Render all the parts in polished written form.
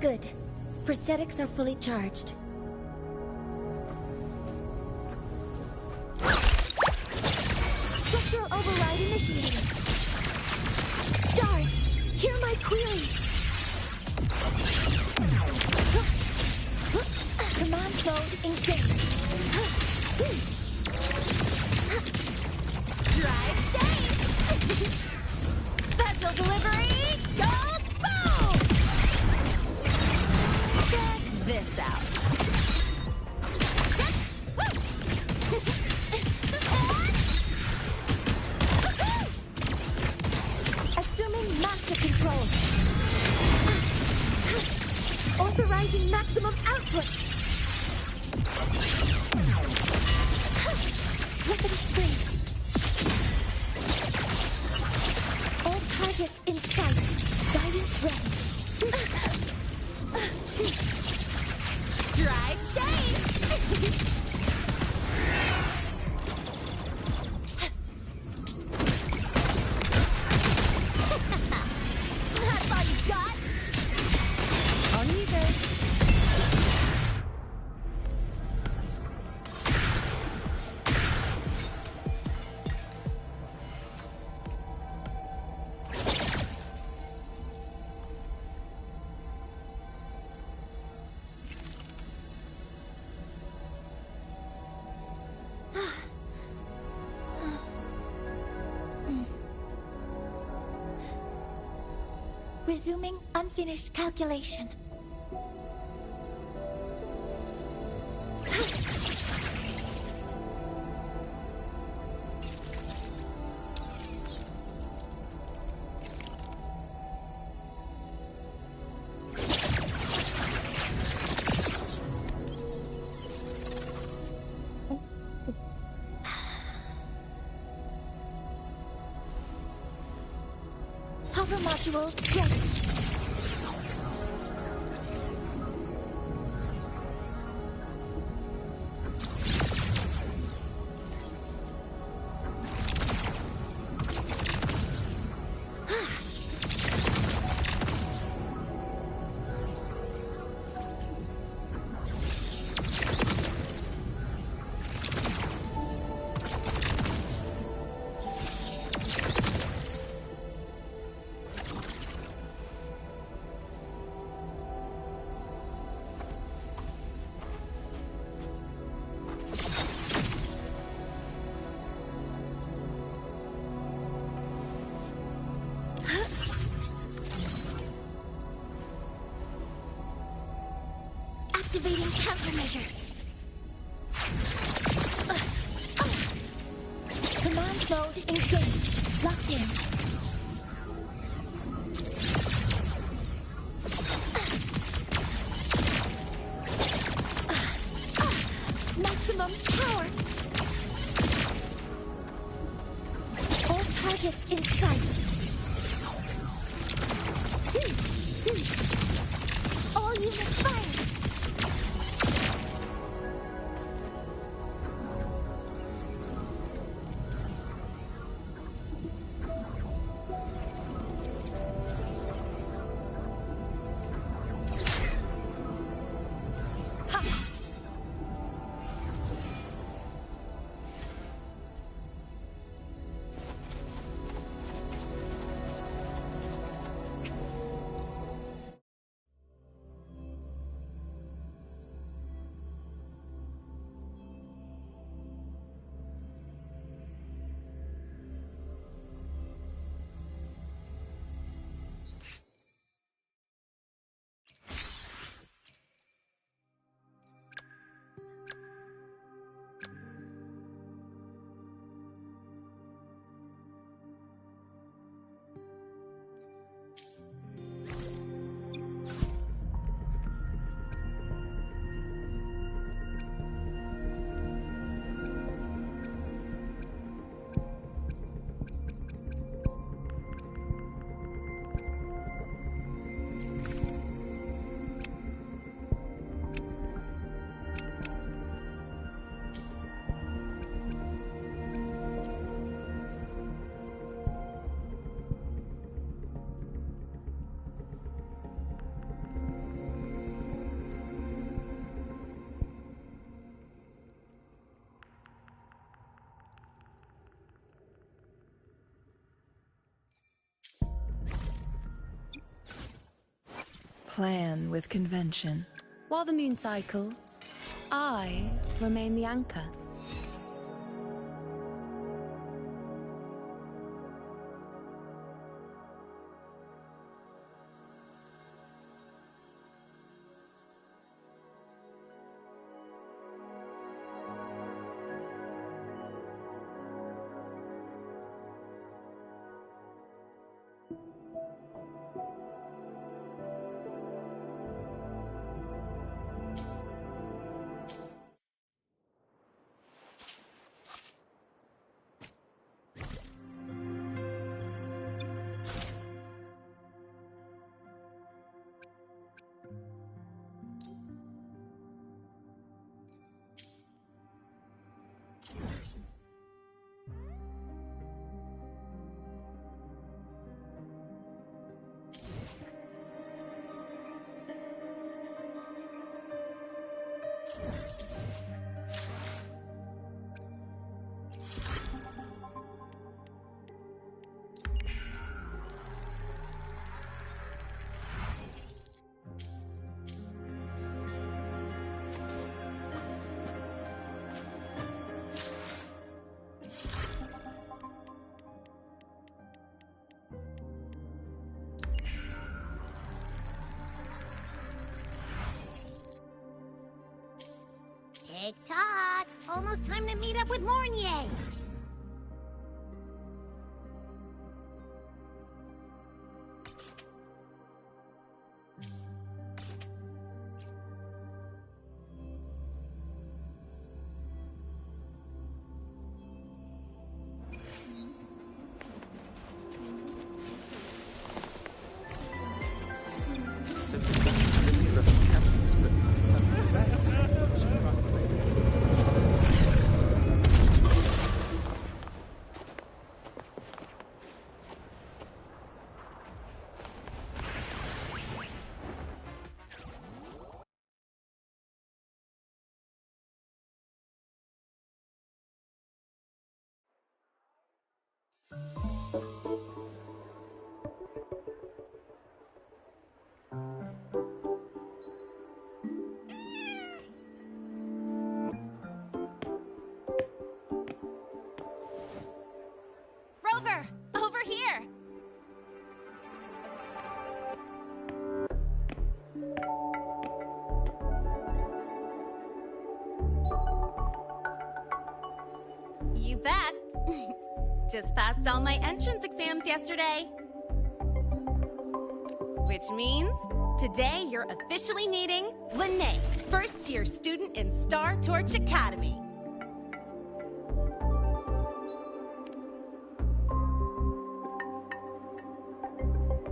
Good. Prosthetics are fully charged. Structural override initiated. Stars, hear my query. Command mode engaged. Drive safe! Special delivery, go boom! Check this out. Assuming master control. Authorizing maximum output. Weapons free. All targets in sight. Guidance ready. Drive safe! That's all you got? On you go. Resuming unfinished calculation. Hover modules ready. Activating countermeasure. Command mode engaged. Locked in. Maximum power. All targets in sight. All units fire. plan with convention. While the moon cycles, I remain the anchor. Tick-tock! Almost time to meet up with Mornye! Rover! Over here! You bet! Just passed all my entrance exams yesterday. Which means, today you're officially meeting Wuthering, first-year student in Star Torch Academy.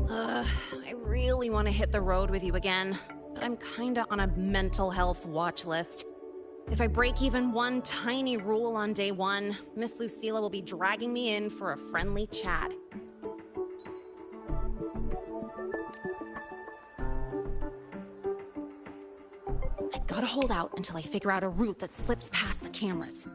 I really want to hit the road with you again, but I'm kinda on a mental health watch list. If I break even one tiny rule on day one, Miss Lucilla will be dragging me in for a friendly chat. I gotta hold out until I figure out a route that slips past the cameras.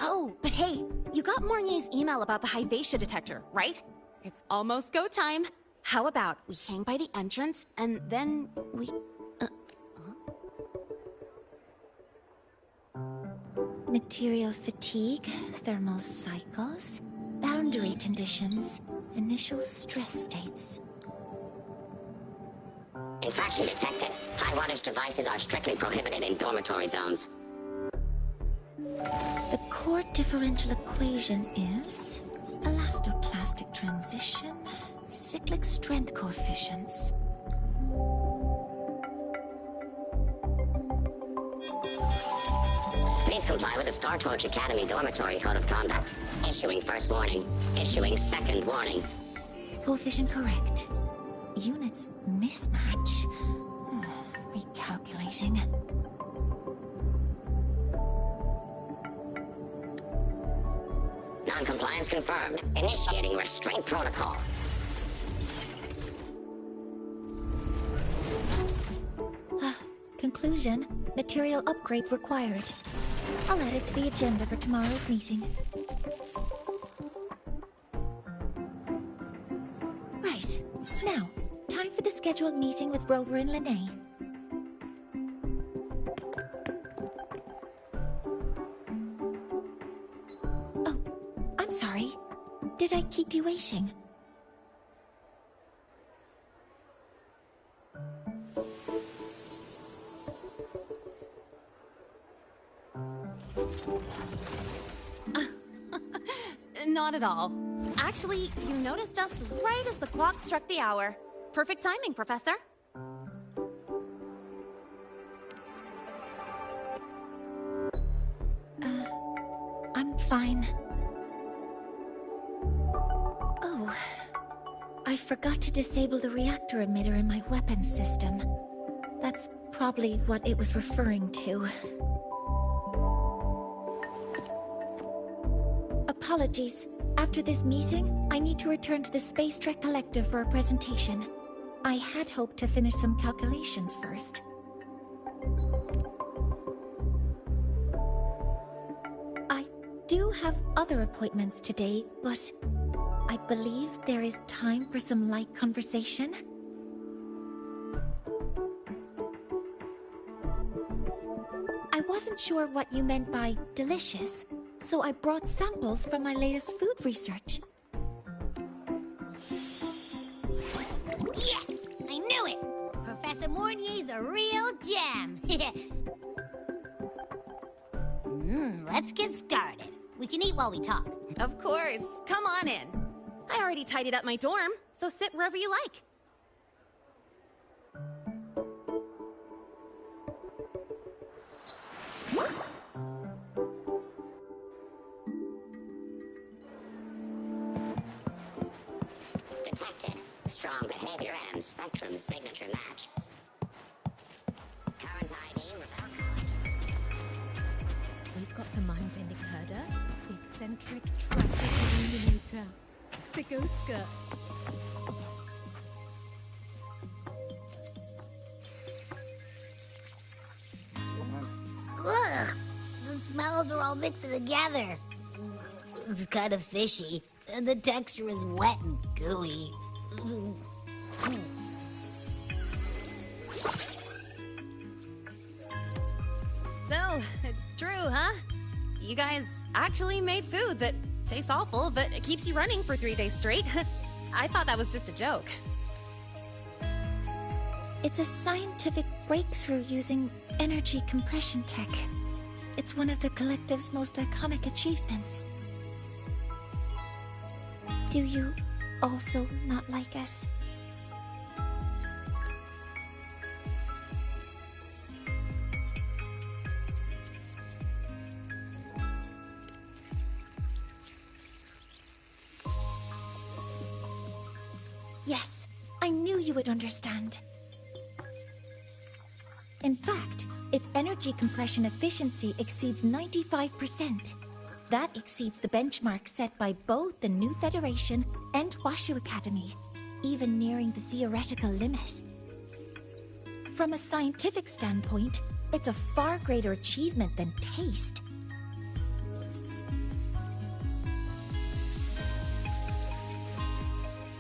Oh, but hey, you got Mornye's email about the Hyvatia detector, right? It's almost go time. How about we hang by the entrance and then we... Material fatigue, thermal cycles, boundary conditions, initial stress states. Infraction detected. High wattage devices are strictly prohibited in dormitory zones. The core differential equation is elastoplastic transition, cyclic strength coefficients. Please comply with the Star Torch Academy Dormitory Code of Conduct. Issuing first warning. Issuing second warning. Coefficient correct. Units mismatch. Recalculating. Non-compliance confirmed. Initiating restraint protocol. Conclusion. Material upgrade required. I'll add it to the agenda for tomorrow's meeting. Right. Now, time for the scheduled meeting with Rover and Lene. Oh, I'm sorry. Did I keep you waiting? Not at all. Actually, you noticed us right as the clock struck the hour. Perfect timing, Professor. I'm fine. Oh, I forgot to disable the reactor emitter in my weapons system. That's probably what it was referring to. Apologies. After this meeting, I need to return to the Space Trek Collective for a presentation. I had hoped to finish some calculations first. I do have other appointments today, but I believe there is time for some light conversation. I wasn't sure what you meant by delicious, so I brought samples from my latest food research. Yes! I knew it! Professor Mornye's a real gem! Let's get started. We can eat while we talk. Of course. Come on in. I already tidied up my dorm, so sit wherever you like. Detected. Strong behavior and spectrum signature match. Current ID without knowledge. We've got the mind-bending herder, the eccentric traffic illuminator, the ghost girl. Ugh! The smells are all mixed together. It's kind of fishy, and the texture is wet and gooey. So, it's true, huh? You guys actually made food that tastes awful, but it keeps you running for 3 days straight. I thought that was just a joke. It's a scientific breakthrough using energy compression tech. It's one of the Collective's most iconic achievements. Do you also not like it? Yes, I knew you would understand. In fact, its energy compression efficiency exceeds 95%. That exceeds the benchmark set by both the New Federation and Washu Academy, even nearing the theoretical limit. From a scientific standpoint, it's a far greater achievement than taste.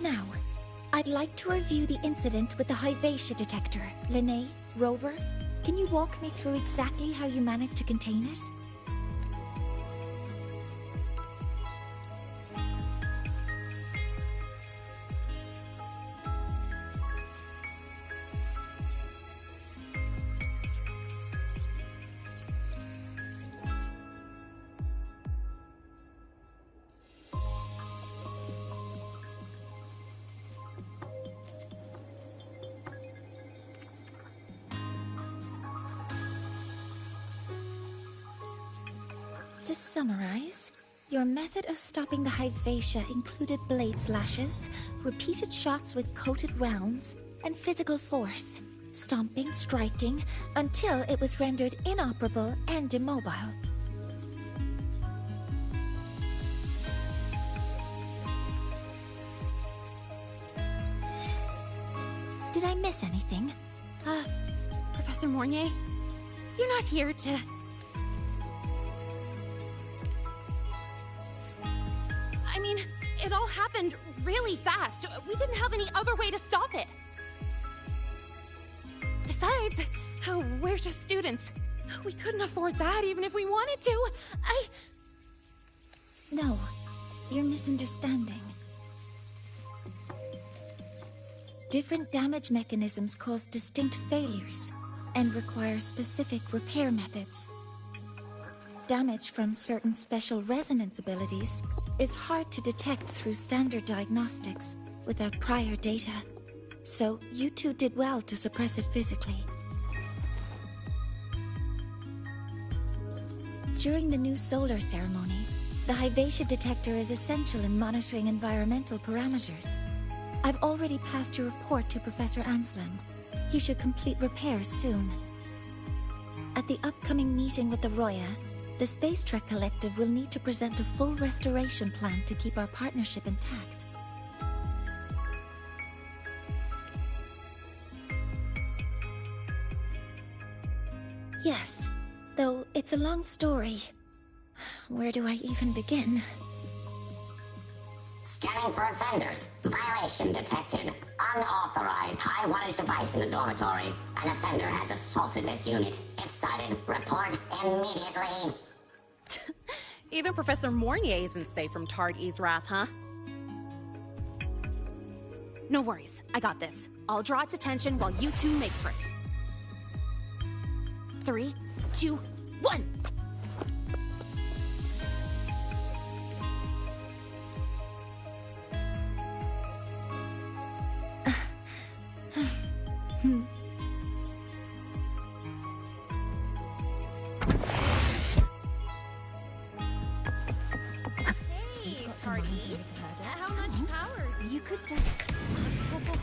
Now, I'd like to review the incident with the Hyvatia detector. Lene, Rover, can you walk me through exactly how you managed to contain it? To summarize, your method of stopping the Hyvatia included blade slashes, repeated shots with coated rounds, and physical force, stomping, striking, until it was rendered inoperable and immobile. Did I miss anything? Professor Mornye, you're not here to... It all happened really fast. We didn't have any other way to stop it. Besides, we're just students. We couldn't afford that even if we wanted to. No, you're misunderstanding. Different damage mechanisms cause distinct failures and require specific repair methods. Damage from certain special resonance abilities is hard to detect through standard diagnostics without prior data, so you two did well to suppress it physically. During the new solar ceremony, the Hyvatia detector is essential in monitoring environmental parameters. I've already passed your report to Professor Anselm. He should complete repairs soon. At the upcoming meeting with the Roya, the Space Trek Collective will need to present a full restoration plan to keep our partnership intact. Yes, though it's a long story. Where do I even begin? Scanning for offenders. Violation detected. Unauthorized high-wattage device in the dormitory. An offender has assaulted this unit. If sighted, report immediately. Even Professor Mornye isn't safe from Tard E's wrath, huh? No worries, I got this. I'll draw its attention while you two make for it. 3, 2, 1! Hey, Tardy. How much power do You could just ask for help.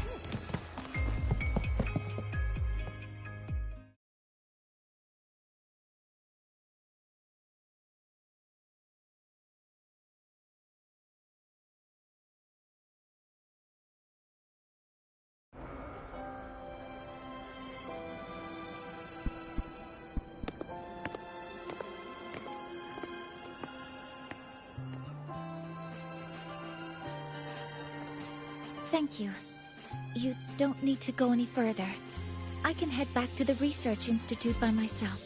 Thank you. You don't need to go any further. I can head back to the Research Institute by myself.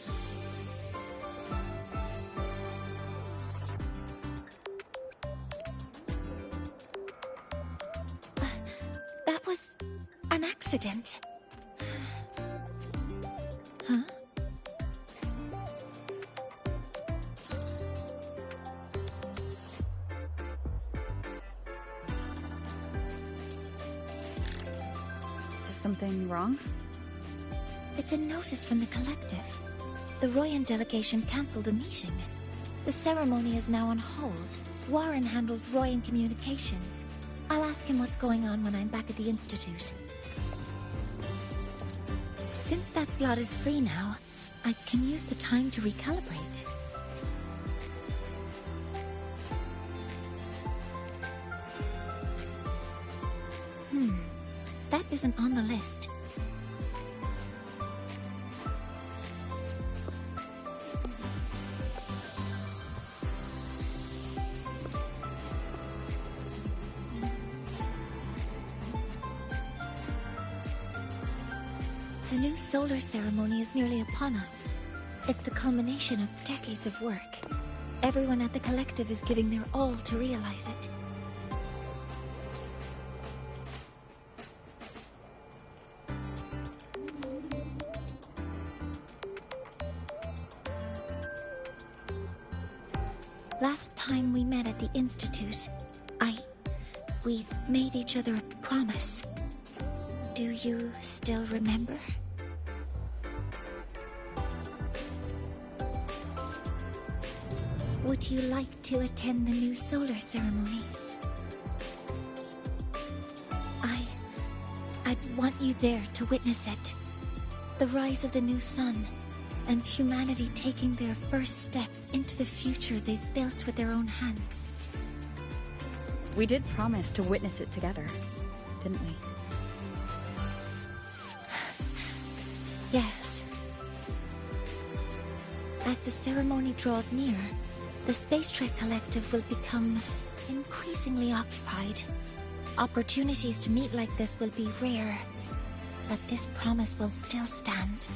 That was an accident. Huh? Is something wrong? It's a notice from the Collective. The Royan delegation cancelled a meeting. The ceremony is now on hold. Warren handles Royan communications. I'll ask him what's going on when I'm back at the Institute. Since that slot is free now, I can use the time to recalibrate. That isn't on the list. The new solar ceremony is nearly upon us. It's the culmination of decades of work. Everyone at the Collective is giving their all to realize it. Last time we met at the Institute, we made each other a promise. Do you still remember? Would you like to attend the new solar ceremony? I'd want you there to witness it. The rise of the new sun, and humanity taking their first steps into the future they've built with their own hands. We did promise to witness it together, didn't we? Yes. As the ceremony draws near, the Space Trek Collective will become increasingly occupied. Opportunities to meet like this will be rare, but this promise will still stand.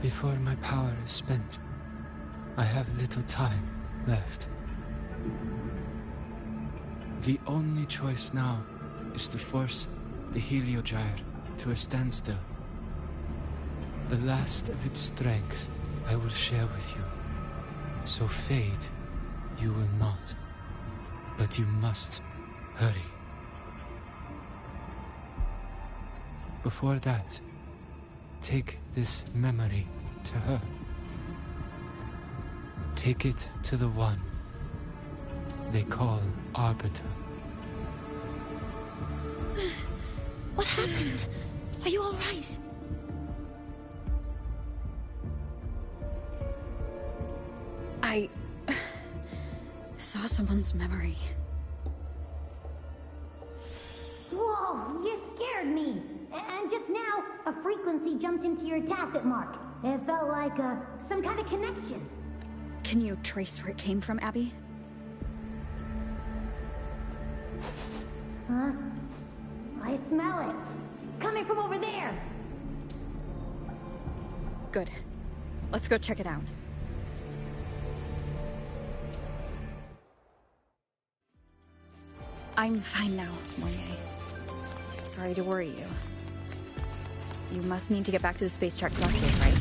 Before my power is spent, I have little time left. The only choice now is to force the Heliogyre to a standstill. The last of its strength I will share with you. So fade you will not. But you must hurry. Before that, take this memory to her. Take it to the one they call Arbiter. What happened? Are you all right? I saw someone's memory. Whoa, you scared me. And just now, a frequency jumped into your tacit mark. It felt like some kind of connection. Can you trace where it came from, Abby? Huh? I smell it. Coming from over there. Good. Let's go check it out. I'm fine now, Mornye. Sorry to worry you. You must need to get back to the space track blockade, right?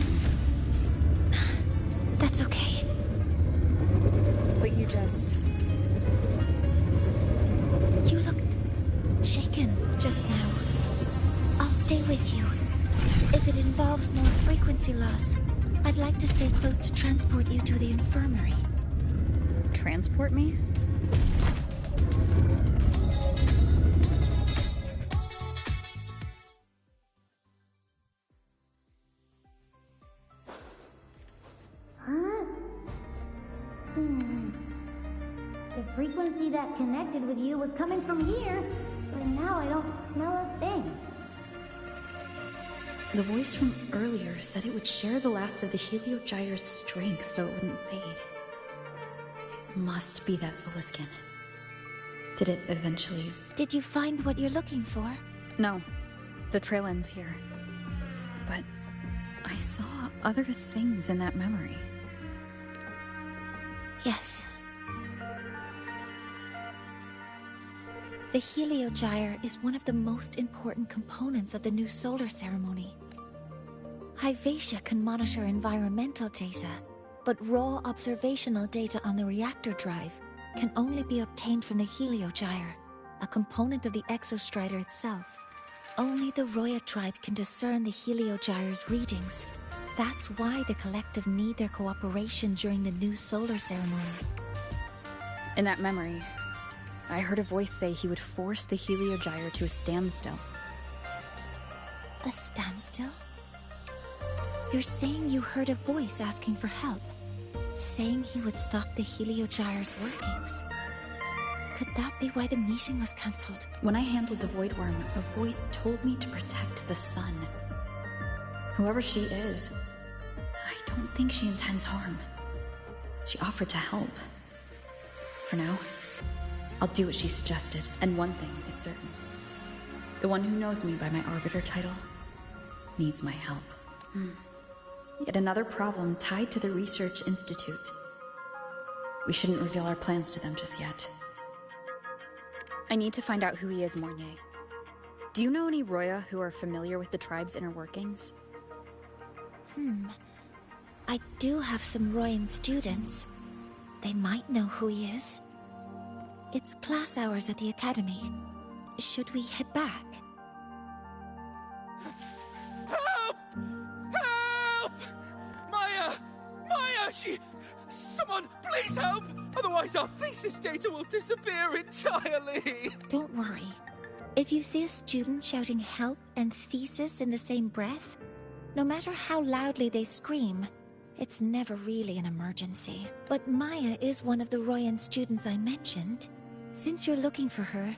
That's okay. But you just... You looked shaken just now. I'll stay with you. If it involves more frequency loss, I'd like to stay close to transport you to the infirmary. Transport me? The frequency that connected with you was coming from here, but now I don't smell a thing. The voice from earlier said it would share the last of the Heliogyre's strength so it wouldn't fade. It must be that Solaskin. Did it eventually... Did you find what you're looking for? No. The trail ends here. But I saw other things in that memory. Yes. The Heliogyre is one of the most important components of the new solar ceremony. Hyvatia can monitor environmental data, but raw observational data on the reactor drive can only be obtained from the Heliogyre, a component of the Exostrider itself. Only the Roya tribe can discern the Heliogyre's readings. That's why the collective need their cooperation during the new solar ceremony. In that memory, I heard a voice say he would force the Heliogyre to a standstill. A standstill? You're saying you heard a voice asking for help? Saying he would stop the Heliogyre's workings? Could that be why the meeting was cancelled? When I handled the Void Worm, a voice told me to protect the sun. Whoever she is, I don't think she intends harm. She offered to help. For now, I'll do what she suggested, and one thing is certain. The one who knows me by my Arbiter title needs my help. Yet another problem tied to the Research Institute. We shouldn't reveal our plans to them just yet. I need to find out who he is, Mornye. Do you know any Roya who are familiar with the tribe's inner workings? I do have some Royan students. They might know who he is. It's class hours at the academy. Should we head back? Help! Help! Maya! Maya! Someone, please help! Otherwise our thesis data will disappear entirely! Don't worry. If you see a student shouting help and thesis in the same breath, no matter how loudly they scream, it's never really an emergency. But Maya is one of the Royan students I mentioned. Since you're looking for her,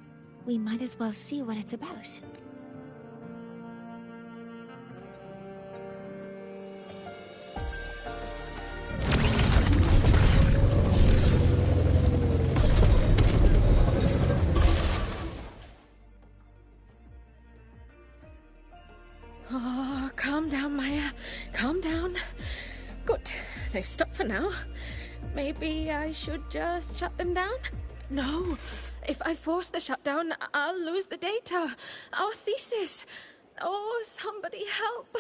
we might as well see what it's about. calm down. Good, they've stopped for now. Maybe I should just shut them down? No, if I force the shutdown, I'll lose the data. Our thesis. Oh, somebody help.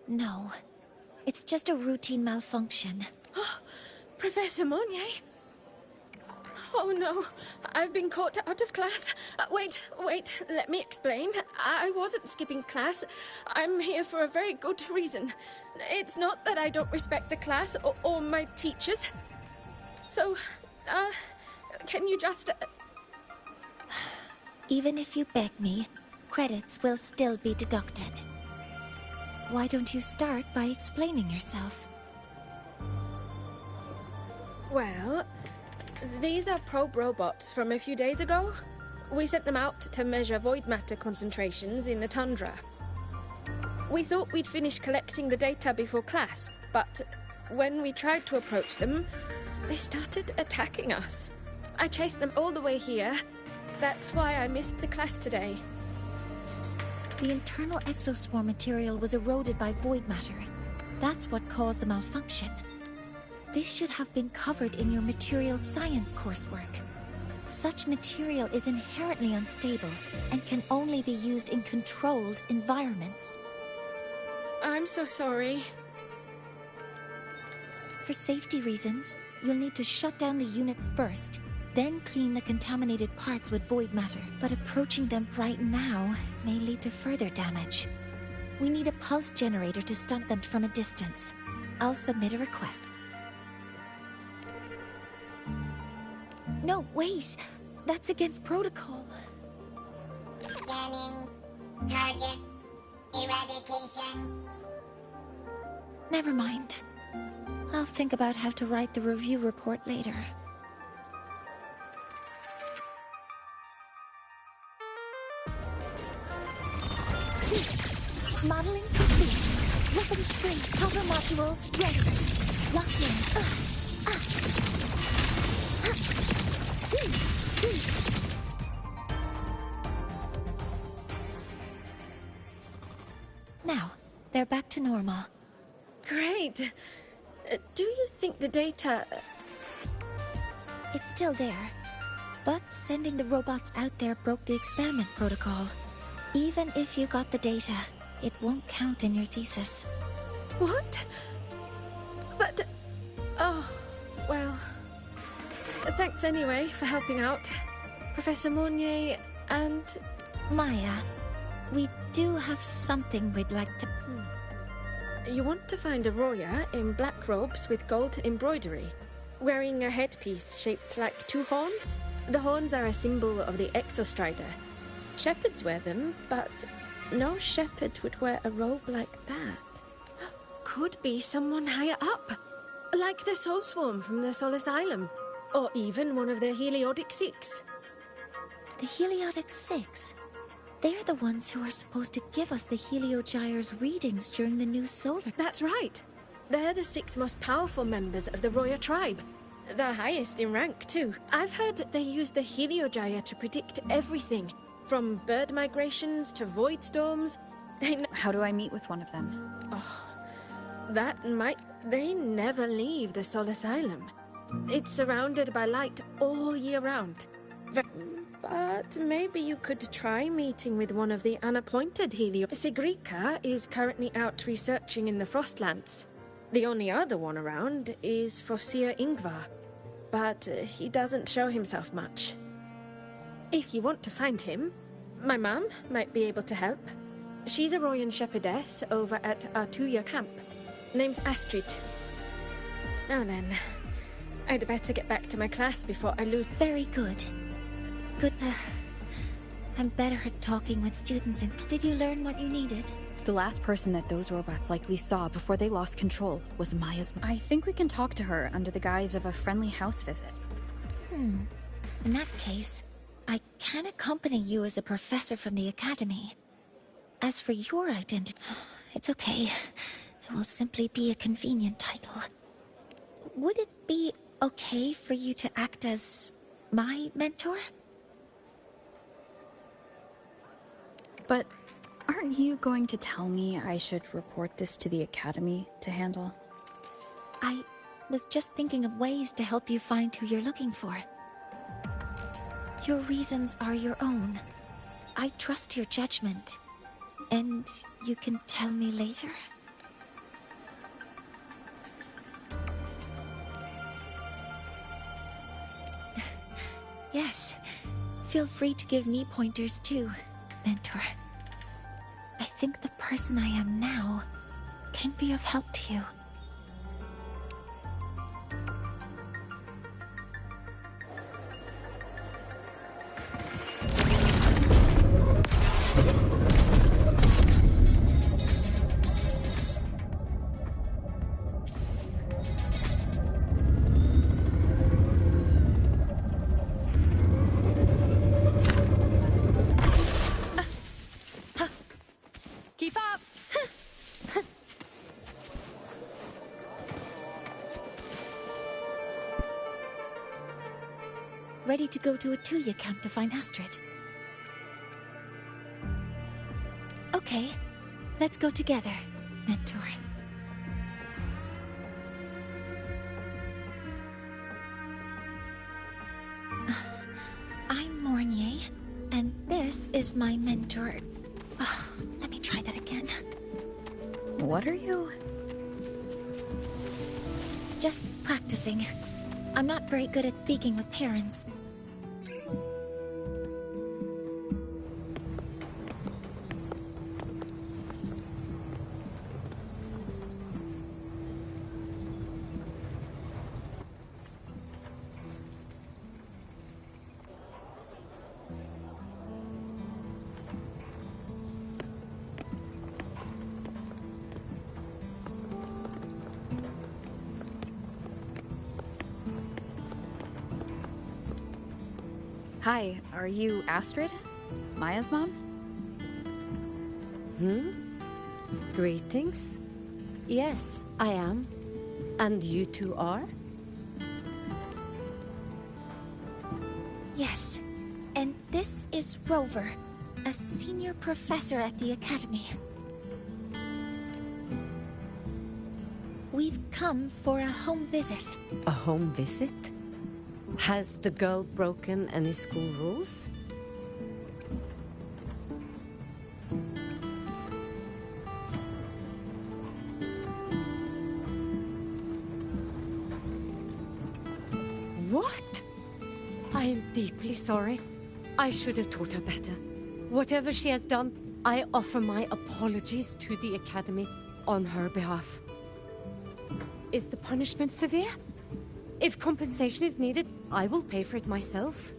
No, it's just a routine malfunction. Professor Mornye? Oh no, I've been caught out of class. Wait, let me explain. I wasn't skipping class. I'm here for a very good reason. It's not that I don't respect the class or my teachers. So, can you just... Even if you beg me, credits will still be deducted. Why don't you start by explaining yourself? Well, these are probe robots from a few days ago. We sent them out to measure void matter concentrations in the tundra. We thought we'd finish collecting the data before class, but when we tried to approach them, they started attacking us. I chased them all the way here. That's why I missed the class today. The internal exoswarm material was eroded by void matter. That's what caused the malfunction. This should have been covered in your material science coursework. Such material is inherently unstable and can only be used in controlled environments. I'm so sorry. For safety reasons, you'll need to shut down the units first, then clean the contaminated parts with void matter. But approaching them right now may lead to further damage. We need a pulse generator to stun them from a distance. I'll submit a request. No, wait! That's against protocol. Scanning. Target. Eradication. Never mind. I'll think about how to write the review report later. Modeling complete. Weapon spring cover modules ready. Locked in. Now, they're back to normal. Great. Do you think the data... It's still there. But sending the robots out there broke the experiment protocol. Even if you got the data, it won't count in your thesis. What? But... Oh, well... Thanks anyway for helping out. Professor Mornye and... Maya, we do have something we'd like to... You want to find a Roya in black robes with gold embroidery, wearing a headpiece shaped like two horns? The horns are a symbol of the Exostrider. Shepherds wear them, but no shepherd would wear a robe like that. Could be someone higher up, like the Soul Swarm from the Sol Asylum, or even one of the Heliotic Six. The Heliotic Six? They're the ones who are supposed to give us the Heliogyre's readings during the new solar... That's right. They're the 6 most powerful members of the Roya tribe. The highest in rank, too. I've heard they use the Heliogyre to predict everything, from bird migrations to void storms. How do I meet with one of them? Oh, they never leave the Sol Asylum. It's surrounded by light all year round. But maybe you could try meeting with one of the unappointed Helio. Sigrika is currently out researching in the Frostlands. The only other one around is Fosir Ingvar, but he doesn't show himself much. If you want to find him, my mum might be able to help. She's a Royan shepherdess over at Artuya camp. Name's Astrid. Now then, I'd better get back to my class before I lose... Very good. Good. I'm better at talking with students. Did you learn what you needed? The last person that those robots likely saw before they lost control was Maya's... I think we can talk to her under the guise of a friendly house visit. In that case, I can accompany you as a professor from the academy. As for your identity, it's okay. It will simply be a convenient title. Would it be okay for you to act as my mentor? But aren't you going to tell me I should report this to the Academy to handle? I was just thinking of ways to help you find who you're looking for. Your reasons are your own. I trust your judgment. And you can tell me later? Yes. Feel free to give me pointers too, Mentor. I think the person I am now can be of help to you. Keep up! Ready to go to a Tuya camp to find Astrid? Okay, let's go together, Mentor. I'm Mornye, and this is my mentor. Oh, let me try that again. What are you? Just practicing. I'm not very good at speaking with parents. Hi, are you Astrid? Maya's mom? Greetings. Yes, I am. And you two are? Yes, and this is Rover, a senior professor at the Academy. We've come for a home visit. A home visit? Has the girl broken any school rules? What? I am deeply sorry. I should have taught her better. Whatever she has done, I offer my apologies to the Academy on her behalf. Is the punishment severe? If compensation is needed, I will pay for it myself.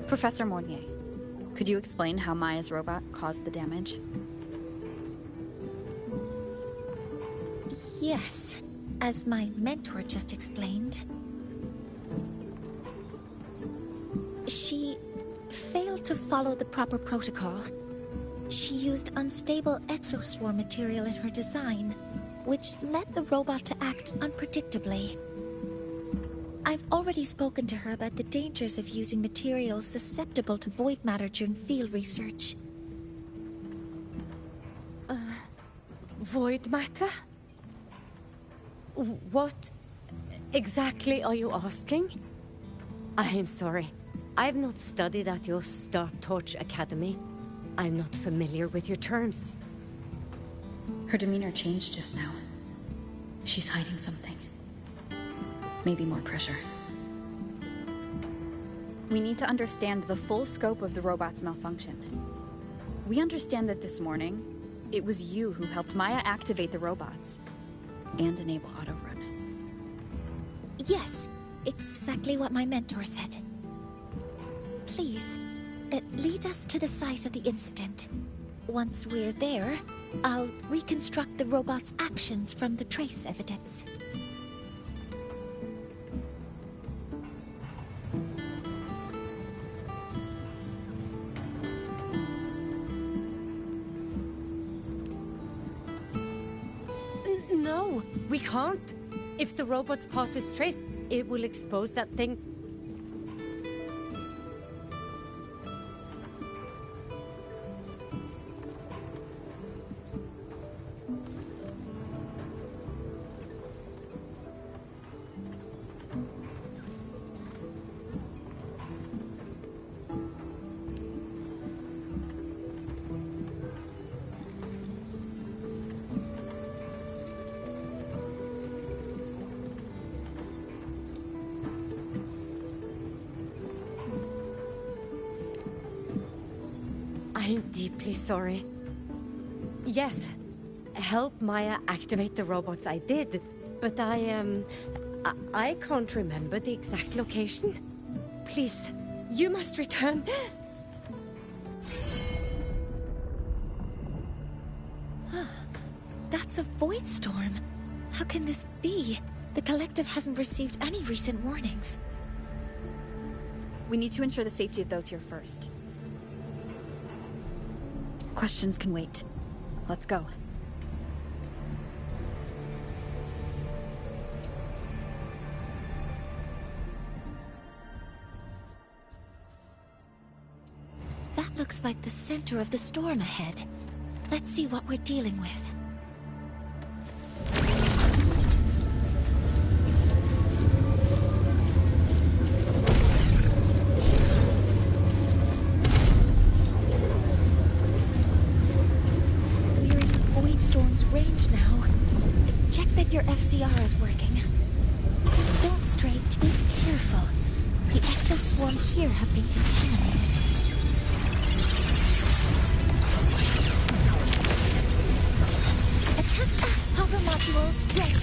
Professor Mornye, could you explain how Maya's robot caused the damage? Yes, as my mentor just explained. She failed to follow the proper protocol. She used unstable exoswarm material in her design, which led the robot to act unpredictably. I've already spoken to her about the dangers of using materials susceptible to void matter during field research. Void matter? What exactly are you asking? I am sorry. I have not studied at your Star Torch Academy. I'm not familiar with your terms. Her demeanor changed just now. She's hiding something. Maybe more pressure. We need to understand the full scope of the robot's malfunction. We understand that this morning, it was you who helped Maya activate the robots and enable autorun. Yes, exactly what my mentor said. Please, lead us to the site of the incident. Once we're there, I'll reconstruct the robot's actions from the trace evidence. We can't. If the robot's path is traced, it will expose that thing. I'm deeply sorry. Yes, help Maya activate the robots I did, but I can't remember the exact location. Please, you must return. That's a void storm. How can this be? The collective hasn't received any recent warnings. We need to ensure the safety of those here first. Questions can wait. Let's go. That looks like the center of the storm ahead. Let's see what we're dealing with. Storm's range now. Check that your FCR is working. Don't stray, be careful. The exoswarm here have been contaminated. Attack power modules ready.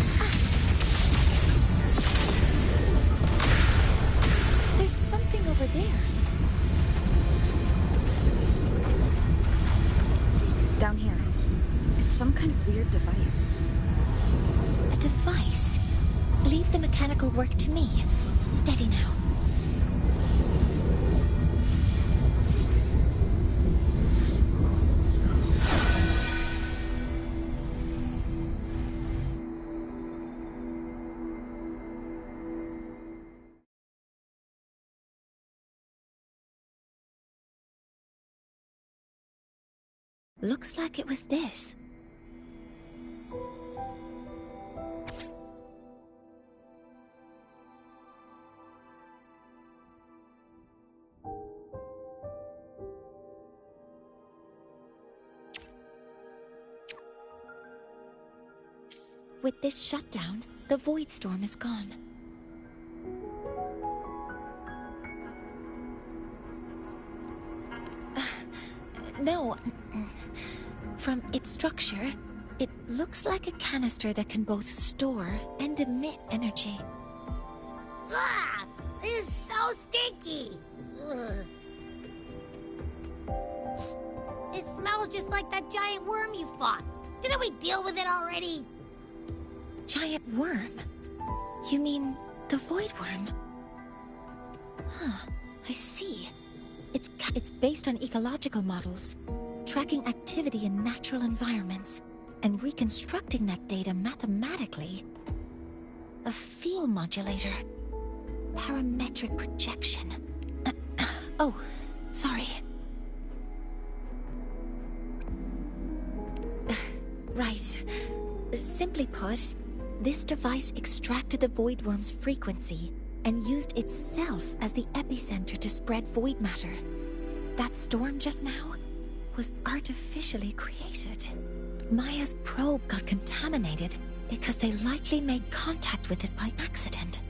There's something over there. Down here. Some kind of weird device. A device? Leave the mechanical work to me. Steady now. Looks like it was this. With this shutdown, the void storm is gone. No. From its structure, it looks like a canister that can both store and emit energy. Ah! This is so stinky! Ugh. It smells just like that giant worm you fought. Didn't we deal with it already? Giant worm? You mean the void worm? Huh, I see. It's based on ecological models, tracking activity in natural environments, and reconstructing that data mathematically. A field modulator. Parametric projection. Oh, sorry. Right. Simply put, this device extracted the void worm's frequency and used itself as the epicenter to spread void matter. That storm just now was artificially created. Maya's probe got contaminated because they likely made contact with it by accident.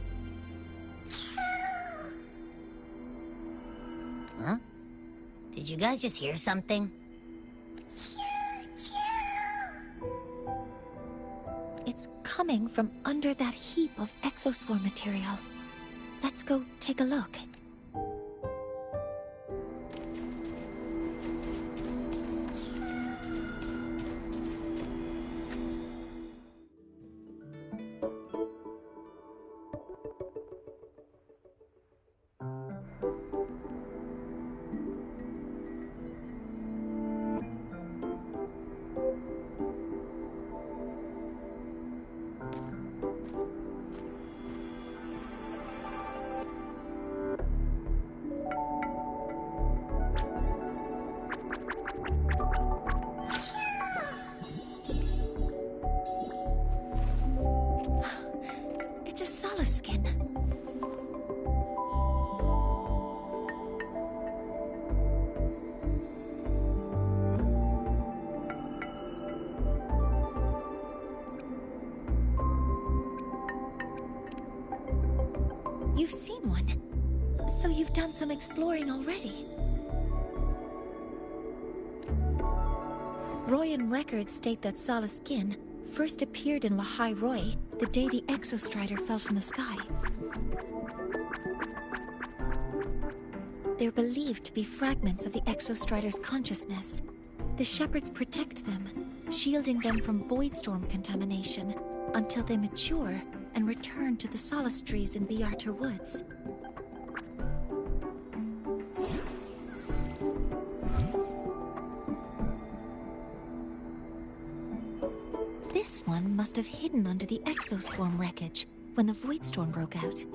Huh? Did you guys just hear something? It's coming from under that heap of exospore material. Let's go take a look. seen one. So you've done some exploring already. Royan records state that Soliskin first appeared in Lahai Roy the day the Exostrider fell from the sky. They're believed to be fragments of the Exostrider's consciousness. The shepherds protect them, shielding them from voidstorm contamination until they mature and return to the solace trees in Biarter Woods. This one must have hidden under the exoswarm wreckage when the voidstorm broke out.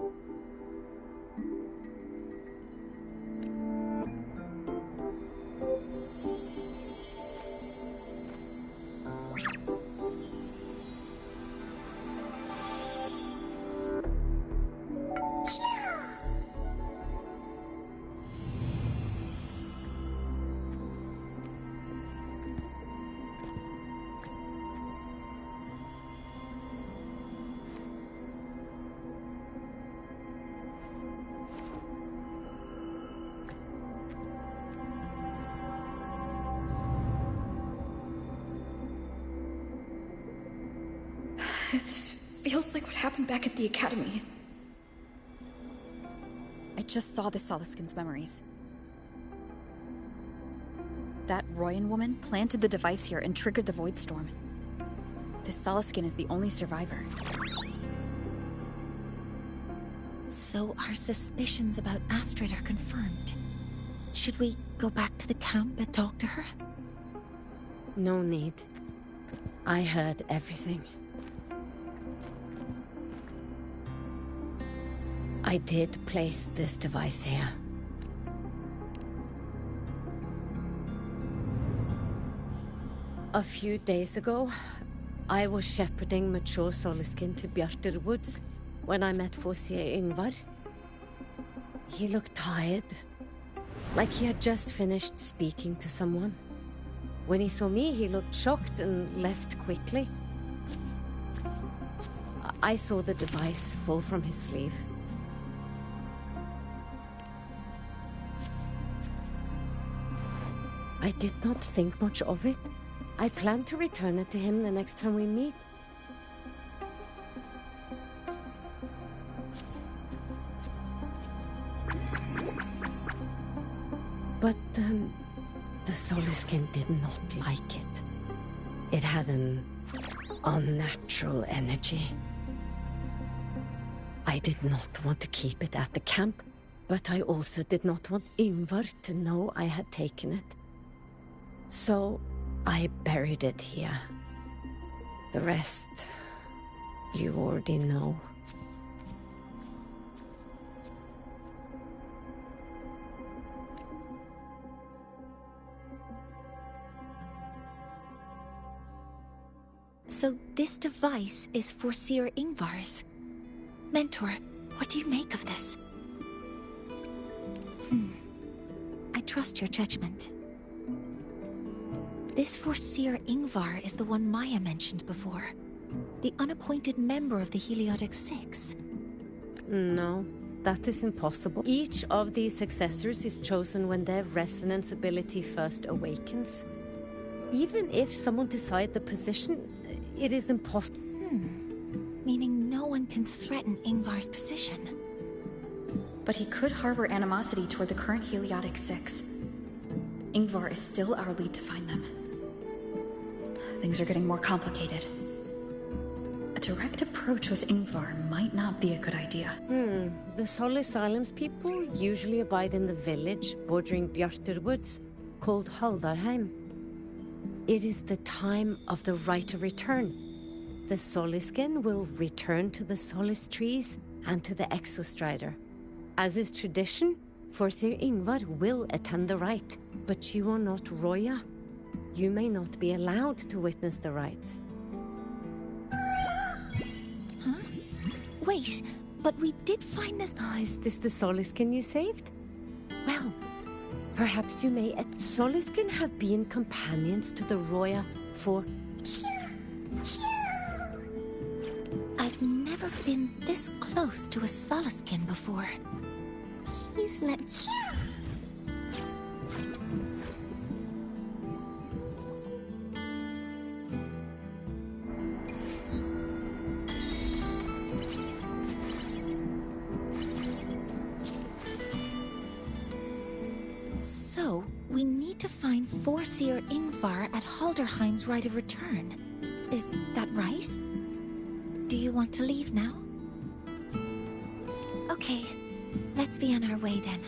This feels like what happened back at the Academy. I just saw the Soliskin's memories. That Royan woman planted the device here and triggered the Voidstorm. This Soliskin is the only survivor. So our suspicions about Astrid are confirmed. Should we go back to the camp and talk to her? No need. I heard everything. I did place this device here. A few days ago, I was shepherding mature Soliskin to Bjarter Woods when I met Fossier Yngvar. He looked tired, like he had just finished speaking to someone. When he saw me, he looked shocked and left quickly. I saw the device fall from his sleeve. I did not think much of it. I plan to return it to him the next time we meet. But, the Soliskin did not like it. It had an unnatural energy. I did not want to keep it at the camp, but I also did not want Yngvar to know I had taken it. So, I buried it here. The rest, you already know. So this device is Foreseer Yngvar's. Mentor, what do you make of this? I trust your judgment. This Foreseer Yngvar is the one Maya mentioned before. The unappointed member of the Heliotic Six. No, that is impossible. Each of these successors is chosen when their resonance ability first awakens. Even if someone decides the position, it is impossible. Meaning no one can threaten Yngvar's position. But he could harbor animosity toward the current Heliotic Six. Yngvar is still our lead to find them. Things are getting more complicated. A direct approach with Yngvar might not be a good idea. The Solis Islands people usually abide in the village bordering Bjarter Woods, called Haldarheim. It is the time of the right of return. The Soliskin will return to the Solis trees and to the Exostrider. As is tradition, Foreseer Yngvar will attend the rite, but you are not Roya. You may not be allowed to witness the rite. Huh? Wait, but we did find this... Is this the Soliskin you saved? Well, perhaps you may... Soliskin have been companions to the Roya for... I've never been this close to a Soliskin before. Please let... So, we need to find Forseer Ingvar at Halderheim's Rite of Return. Is that right? Do you want to leave now? Okay, let's be on our way then.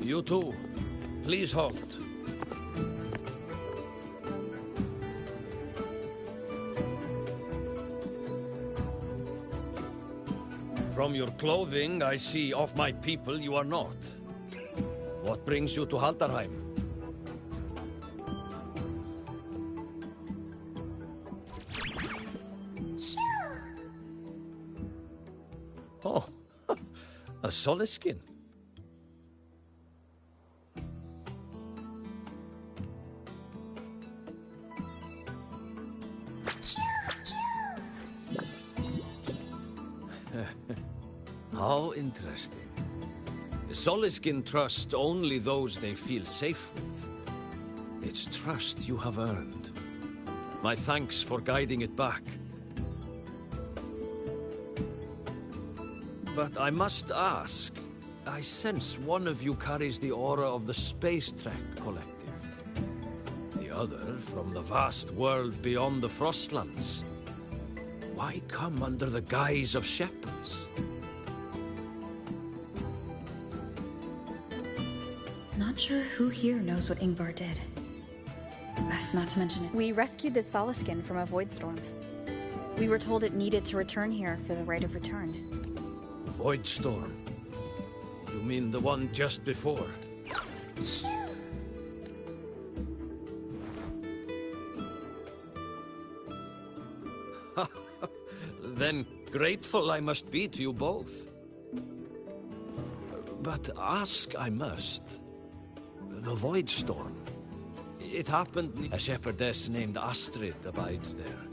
You too. Please halt. From your clothing, I see of my people you are not. What brings you to Halderheim? Oh, a Soliskin. How interesting. Soliskin trust only those they feel safe with. It's trust you have earned. My thanks for guiding it back. But I must ask, I sense one of you carries the aura of the Space Trek Collective. The other from the vast world beyond the Frostlands. Why come under the guise of shepherds? Not sure who here knows what Ingvar did. Best not to mention it. We rescued the Soliskin from a void storm. We were told it needed to return here for the Rite of Return. Void storm? You mean the one just before? Then grateful I must be to you both. But ask I must. The Void Storm. It happened a shepherdess named Astrid abides there.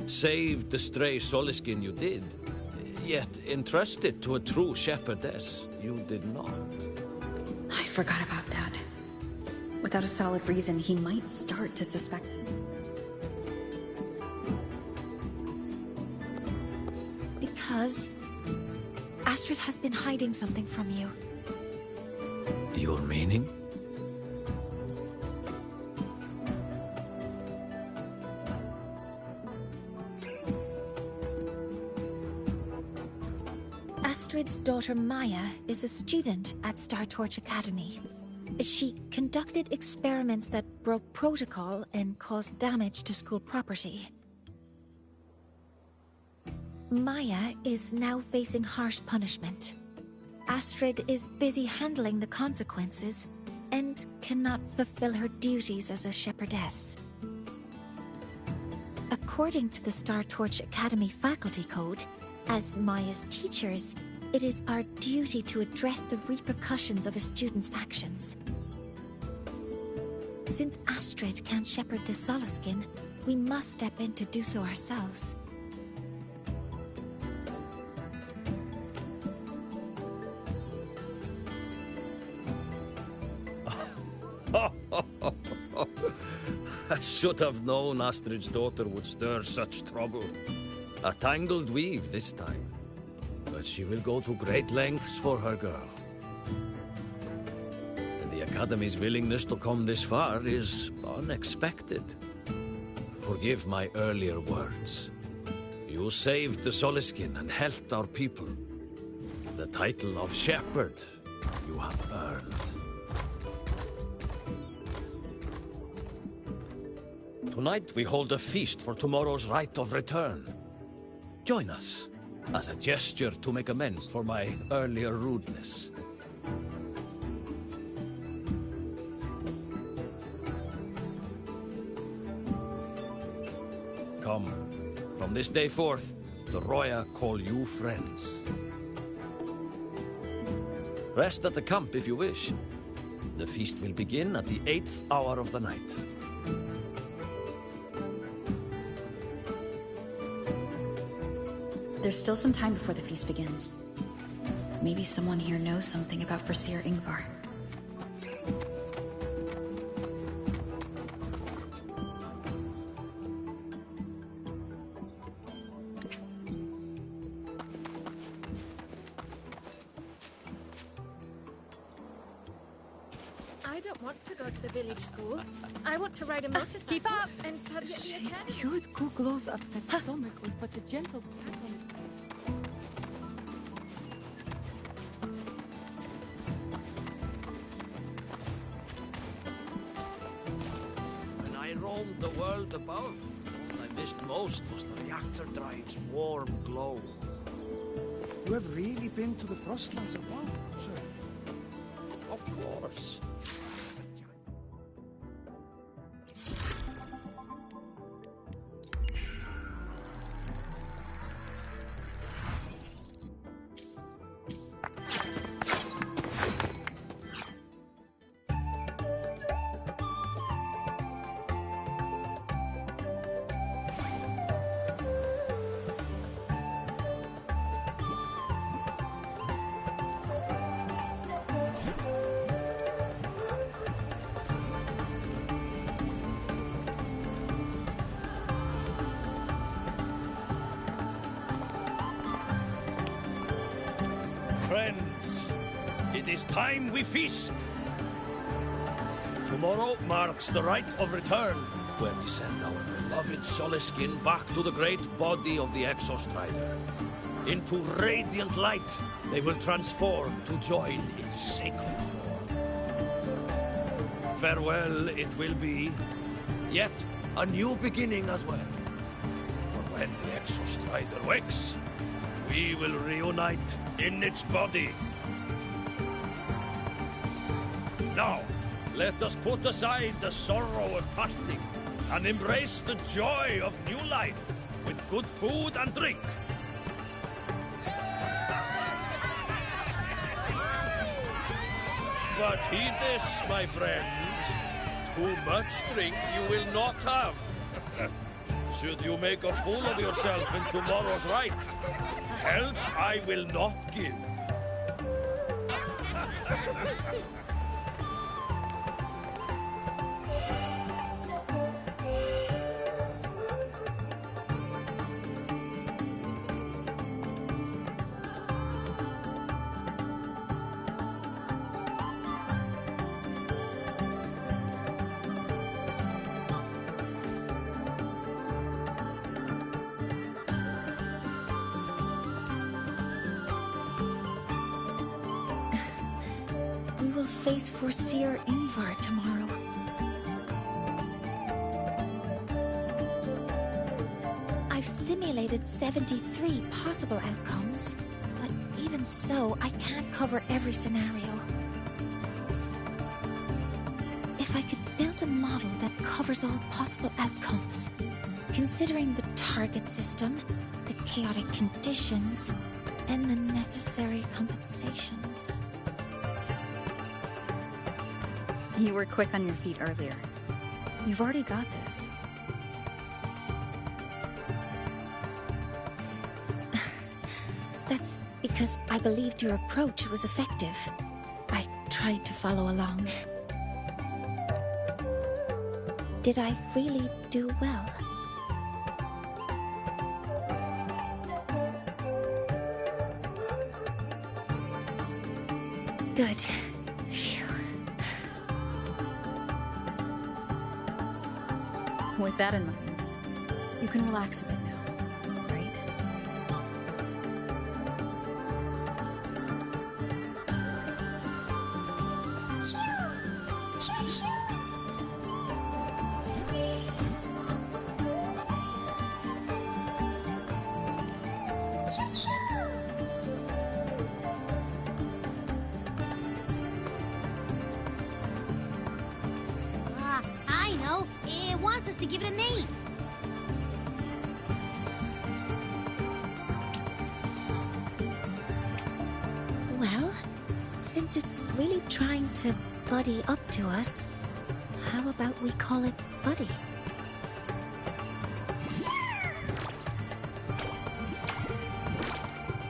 Saved the stray Soliskin you did, yet entrusted to a true shepherdess you did not. I forgot about that. Without a solid reason, he might start to suspect me. Because Astrid has been hiding something from you. Your meaning? Astrid's daughter Maya is a student at Star Torch Academy. She conducted experiments that broke protocol and caused damage to school property. Maya is now facing harsh punishment. Astrid is busy handling the consequences and cannot fulfill her duties as a shepherdess. According to the Star Torch Academy faculty code, as Maya's teachers, it is our duty to address the repercussions of a student's actions. Since Astrid can't shepherd the Soliskin, we must step in to do so ourselves. I should have known Astrid's daughter would stir such trouble. A tangled weave this time. But she will go to great lengths for her girl. And the Academy's willingness to come this far is unexpected. Forgive my earlier words. You saved the Soliskin and helped our people. The title of shepherd you have earned. Tonight we hold a feast for tomorrow's rite of return. Join us, as a gesture to make amends for my earlier rudeness. Come, from this day forth, the Roya call you friends. Rest at the camp if you wish. The feast will begin at the 8th hour of the night. There's still some time before the feast begins. Maybe someone here knows something about Foreseer Ingvar. I don't want to go to the village school. I want to ride a motorcycle. Keep up! And study at the academy. Cured Kuglo's upset stomach was but a gentle pat on its head. When I roamed the world above, all I missed most was the reactor drive's warm glow. You have really been to the Frostlands above, sir? Of course. Friends, it is time we feast. Tomorrow marks the rite of return, when we send our beloved Soleskin back to the great body of the Exostrider. Into radiant light, they will transform to join its sacred form. Farewell it will be, yet a new beginning as well. For when the Exostrider wakes, we will reunite in its body. Now, let us put aside the sorrow of parting and embrace the joy of new life with good food and drink. But heed this, my friends. Too much drink you will not have. Should you make a fool of yourself in tomorrow's rite, help I will not give. Face Foreseer Ingvar tomorrow. I've simulated 73 possible outcomes, but even so, I can't cover every scenario. If I could build a model that covers all possible outcomes, considering the target system, the chaotic conditions, and the necessary compensations. You were quick on your feet earlier. You've already got this. That's because I believed your approach was effective. I tried to follow along. Did I really do well? Good. With that in mind, you can relax a bit now, right? It wants us to give it a name. Well, since it's really trying to buddy up to us, how about we call it Buddy?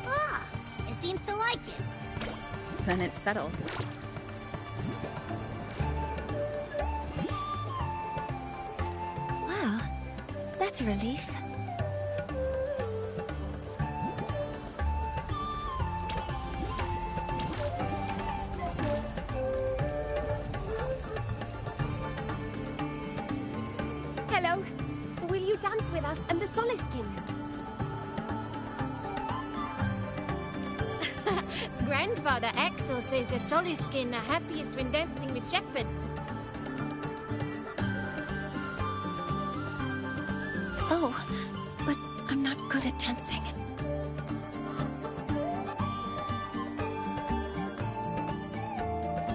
Ah, it seems to like it. Then it's settled. Well, that's a relief. Hello. Will you dance with us and the Soliskin? Grandfather Axel says the Soliskin are happiest when dancing with shepherds. Oh, but I'm not good at dancing.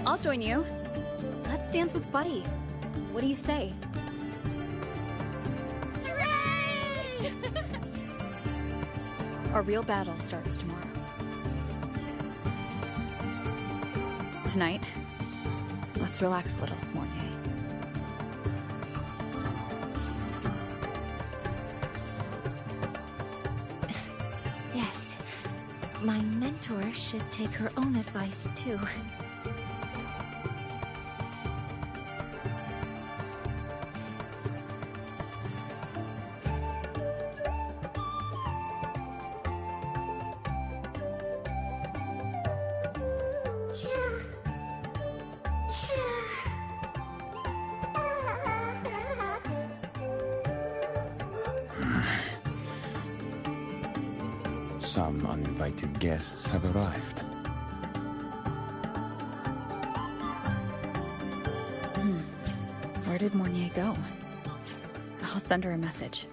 I'll join you. Let's dance with Buddy. What do you say? Hooray! Our real battle starts tomorrow. Tonight, let's relax a little, Mornye. Yes, my mentor should take her own advice too. Some uninvited guests have arrived. Where did Mornye go? I'll send her a message.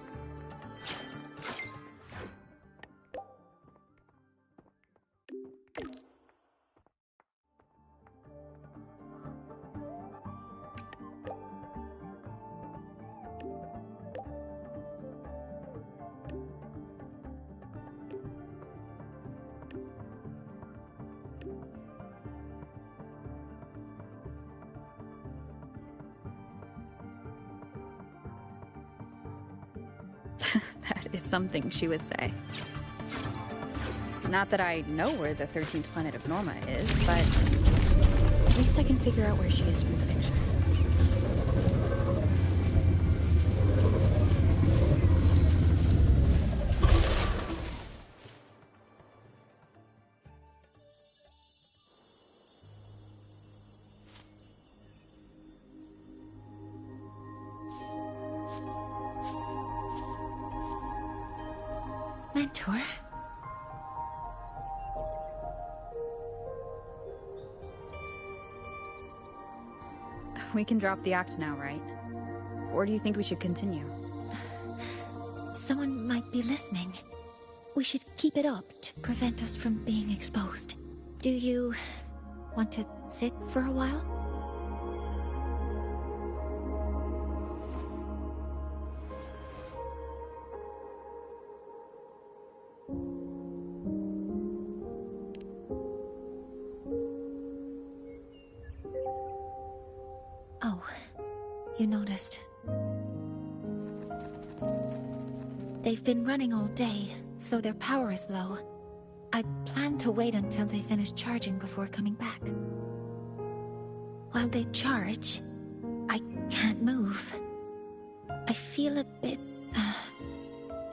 That is something she would say. Not that I know where the 13th planet of Norma is, but at least I can figure out where she is from the picture. Mentor? We can drop the act now, right? Or do you think we should continue? Someone might be listening. We should keep it up to prevent us from being exposed. Do you want to sit for a while? Oh, you noticed. They've been running all day, so their power is low. I plan to wait until they finish charging before coming back. While they charge, I can't move. I feel a bit,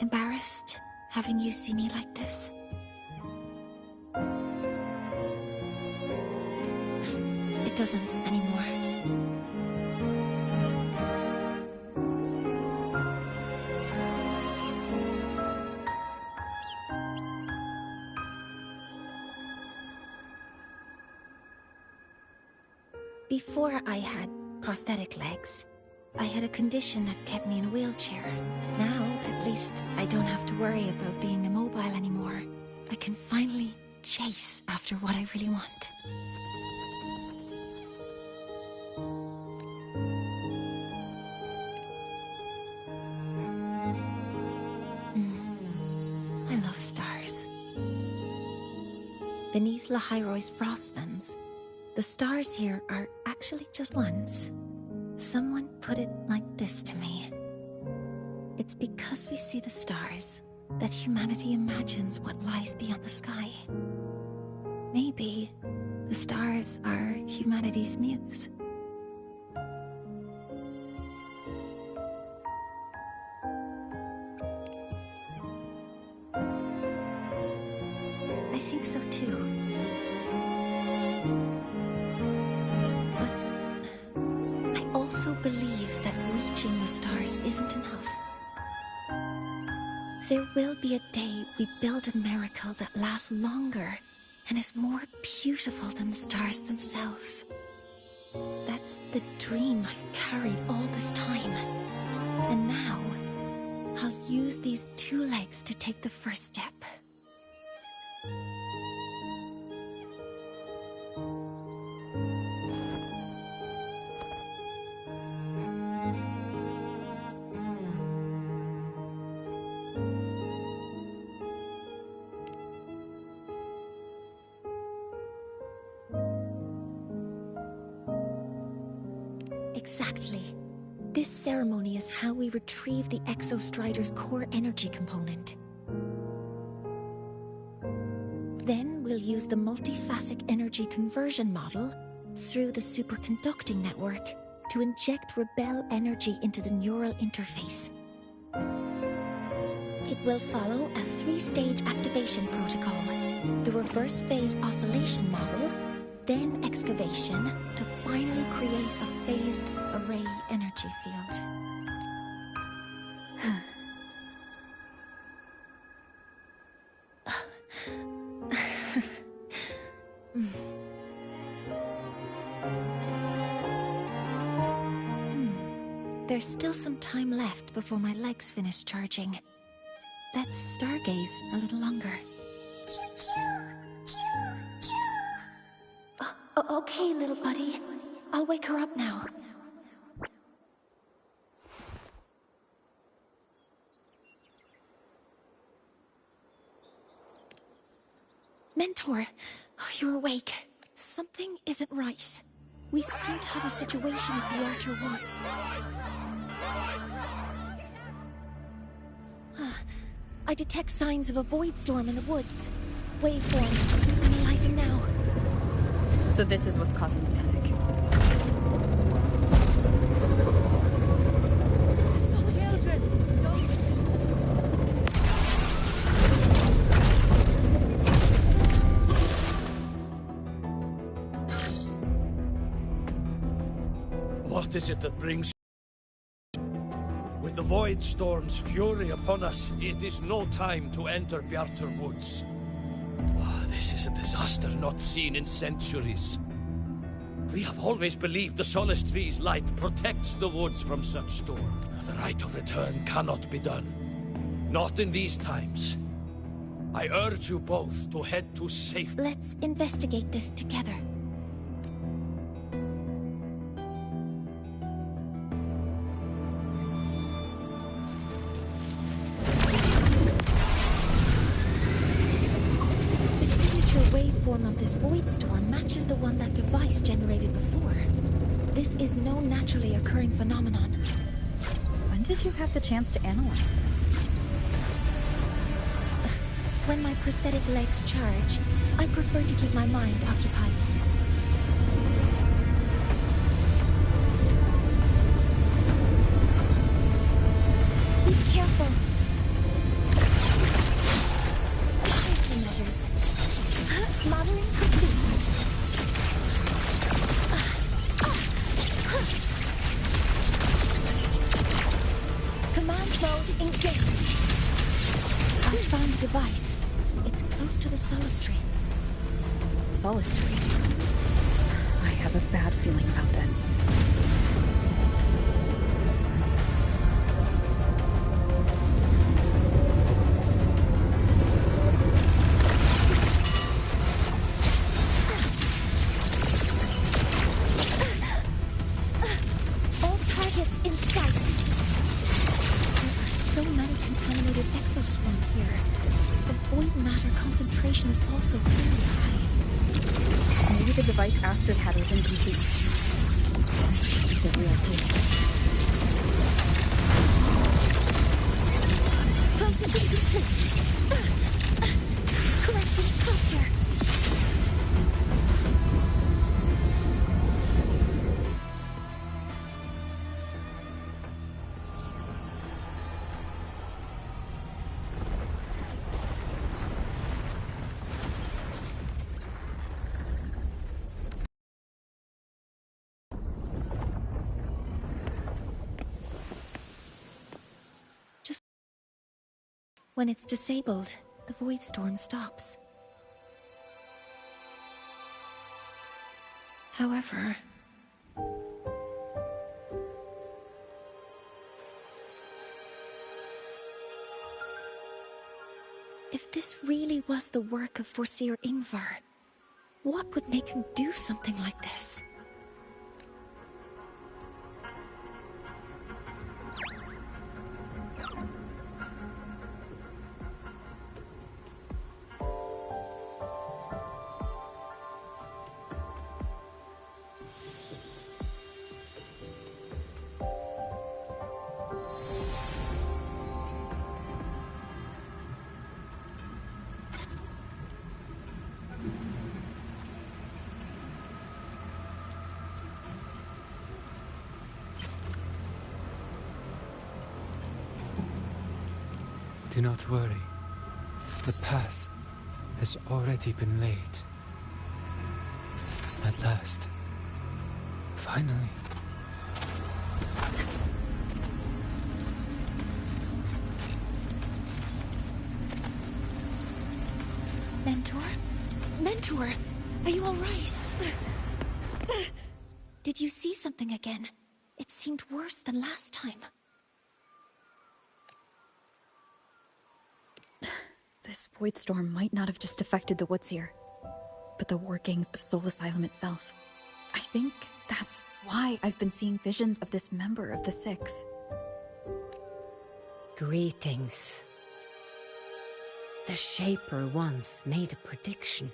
embarrassed having you see me like this. It doesn't anymore. Before I had prosthetic legs, I had a condition that kept me in a wheelchair. Now, at least, I don't have to worry about being immobile anymore. I can finally chase after what I really want. Lahairoy's frostlands, the stars here are actually just ones. Someone put it like this to me. It's because we see the stars that humanity imagines what lies beyond the sky. Maybe the stars are humanity's muse. I think so too. But I also believe that reaching the stars isn't enough. There will be a day we build a miracle that lasts longer and is more beautiful than the stars themselves. That's the dream I've carried all this time. And now, I'll use these 2 legs to take the first step. Exactly. This ceremony is how we retrieve the Exostrider's core energy component. Then we'll use the multiphasic energy conversion model through the superconducting network to inject rebel energy into the neural interface. It will follow a 3-stage activation protocol. The reverse phase oscillation model, then excavation, to finally create a phased array energy field. There's still some time left before my legs finish charging. Let's stargaze a little longer. Okay, little buddy. I'll wake her up now. Mentor, you're awake. Something isn't right. We seem to have a situation at the Outer Woods. I detect signs of a void storm in the woods. Waveform. Analyzing now. So this is what's causing the panic. What is it that brings... With the Void Storm's fury upon us, it is no time to enter Bjartur Woods. Oh, this is a disaster not seen in centuries. We have always believed the Solace Tree's light protects the woods from such storm. The rite of return cannot be done. Not in these times. I urge you both to head to safety. Let's investigate this together. Waveform of this void storm matches the one that device generated before. This is no naturally occurring phenomenon. When did you have the chance to analyze this? When my prosthetic legs charge, I prefer to keep my mind occupied. Be careful. Safety measures. Modeling complete. Command mode engaged. I found the device. It's close to the Solace Tree. Solace Tree? I have a bad feeling about this. Exoswarm here. The void matter concentration is also very high. the device Astrid had was incomplete. This could be the real deal. Processing complete. Correcting posture. When it's disabled, the void storm stops. However, if this really was the work of Foreseer Ingvar, what would make him do something like this? Do not worry. The path has already been laid. At last. Finally. Mentor? Mentor! Are you alright? Did you see something again? It seemed worse than last time. This void storm might not have just affected the woods here, but the workings of Soul Asylum itself. I think that's why I've been seeing visions of this member of the Six. Greetings. The Shaper once made a prediction.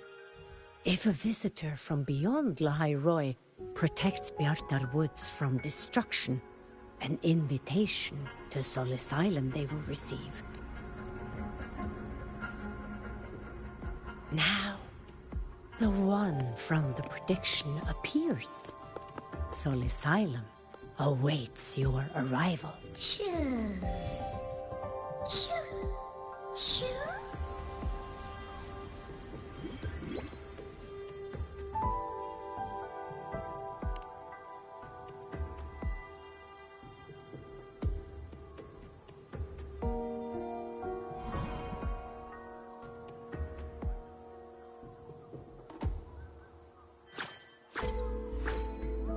If a visitor from beyond Lahai protects Bjartar Woods from destruction, an invitation to Soul Asylum they will receive. Now, the one from the prediction appears. Soul Asylum awaits your arrival.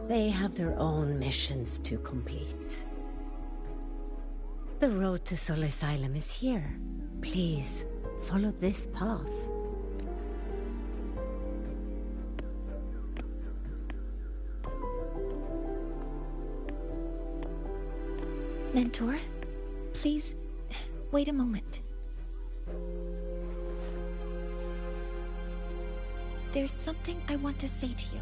They have their own missions to complete. The road to Soul Asylum is here. Please, follow this path. Mentor, please, wait a moment. There's something I want to say to you.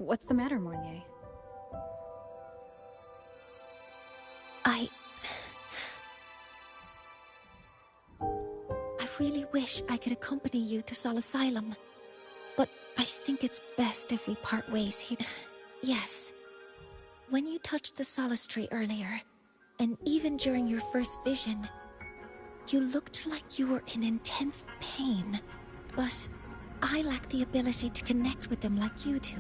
What's the matter, Mornye? I really wish I could accompany you to Soul Asylum, but I think it's best if we part ways here. Yes. When you touched the Solace Tree earlier, and even during your first vision, you looked like you were in intense pain, but I lack the ability to connect with them like you do.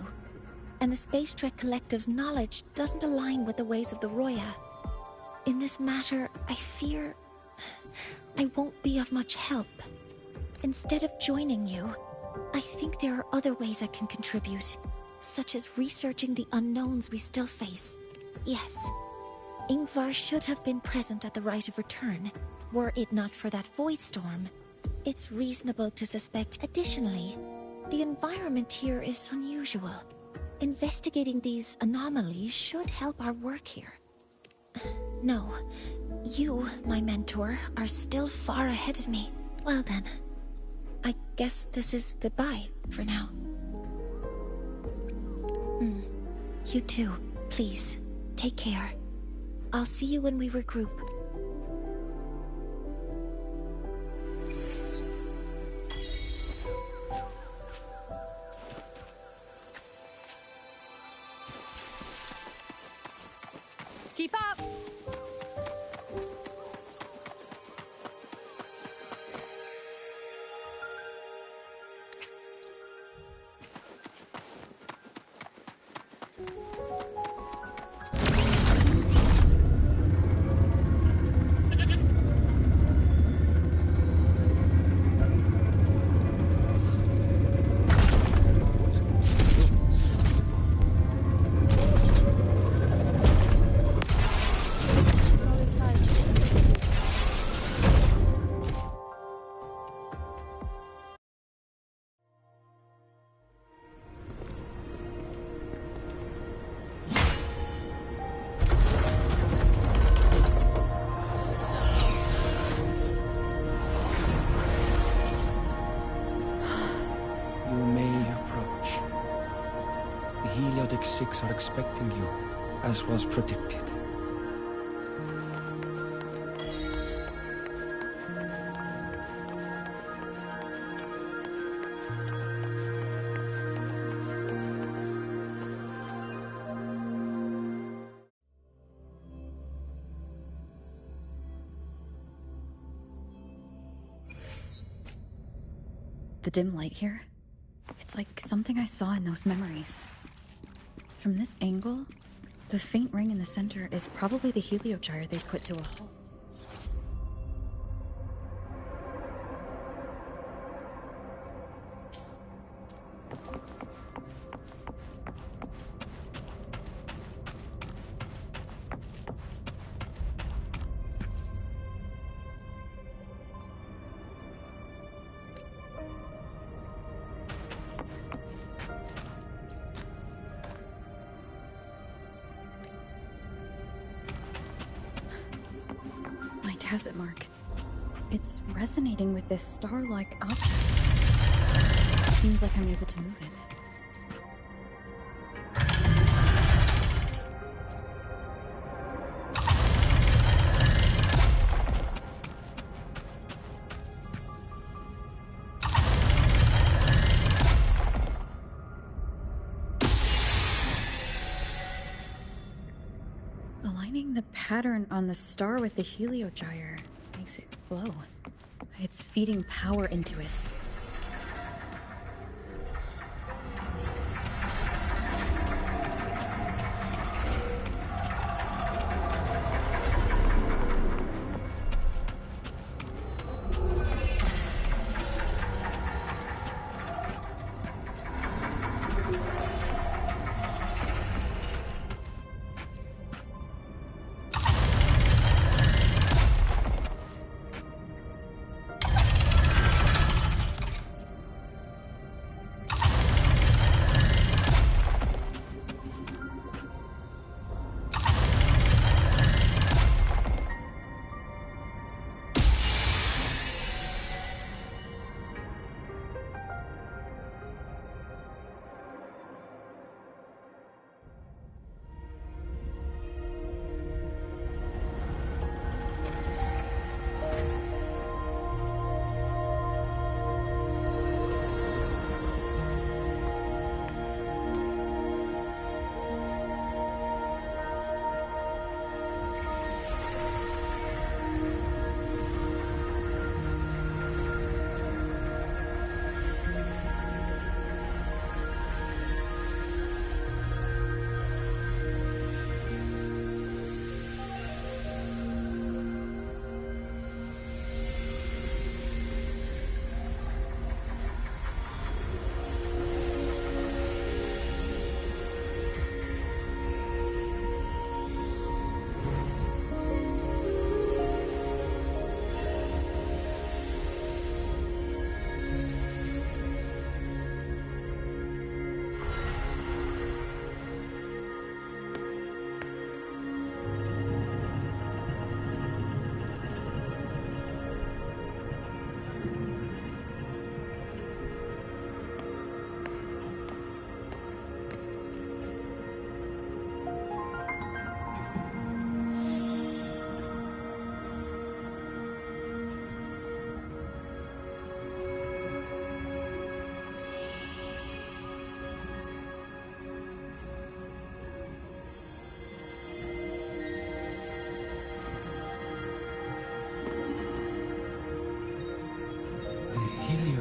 And the Space Trek Collective's knowledge doesn't align with the ways of the Roya. In this matter, I fear I won't be of much help. Instead of joining you, I think there are other ways I can contribute, such as researching the unknowns we still face. Yes, Ingvar should have been present at the Rite of Return, were it not for that void storm. It's reasonable to suspect. Additionally, the environment here is unusual. Investigating these anomalies should help our work here. No, You, my mentor, are still far ahead of me. Well then, I guess this is goodbye for now. You too. Please, take care. I'll see you when we regroup. Keep up! Six are expecting you, as was predicted. The dim light here? It's like something I saw in those memories. From this angle, the faint ring in the center is probably the heliogyre they put to a halt. Tacit mark. It's resonating with this star-like object. Seems like I'm able to move it. Aligning the pattern on the star with the heliogyre makes it glow. It's feeding power into it.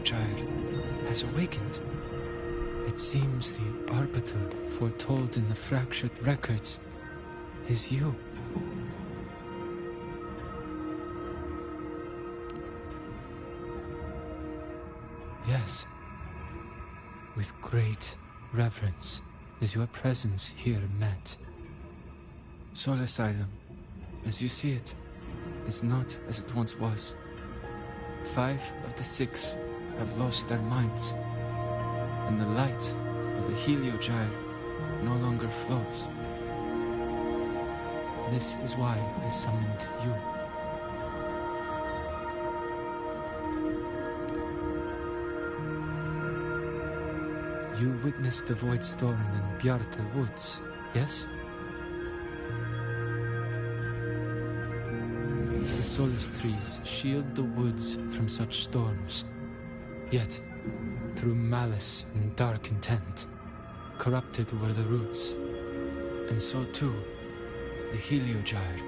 Heliogyre has awakened. It seems the Arbiter foretold in the fractured records is you. Yes. With great reverence is your presence here met. Soul Asylum, as you see it, is not as it once was. 5 of the 6 have lost their minds, and the light of the Heliogyre no longer flows. This is why I summoned you. You witnessed the Void Storm in Bjartar Woods, yes? The Solace trees shield the woods from such storms. Yet, through malice and dark intent, corrupted were the roots. And so too, the Heliogyre.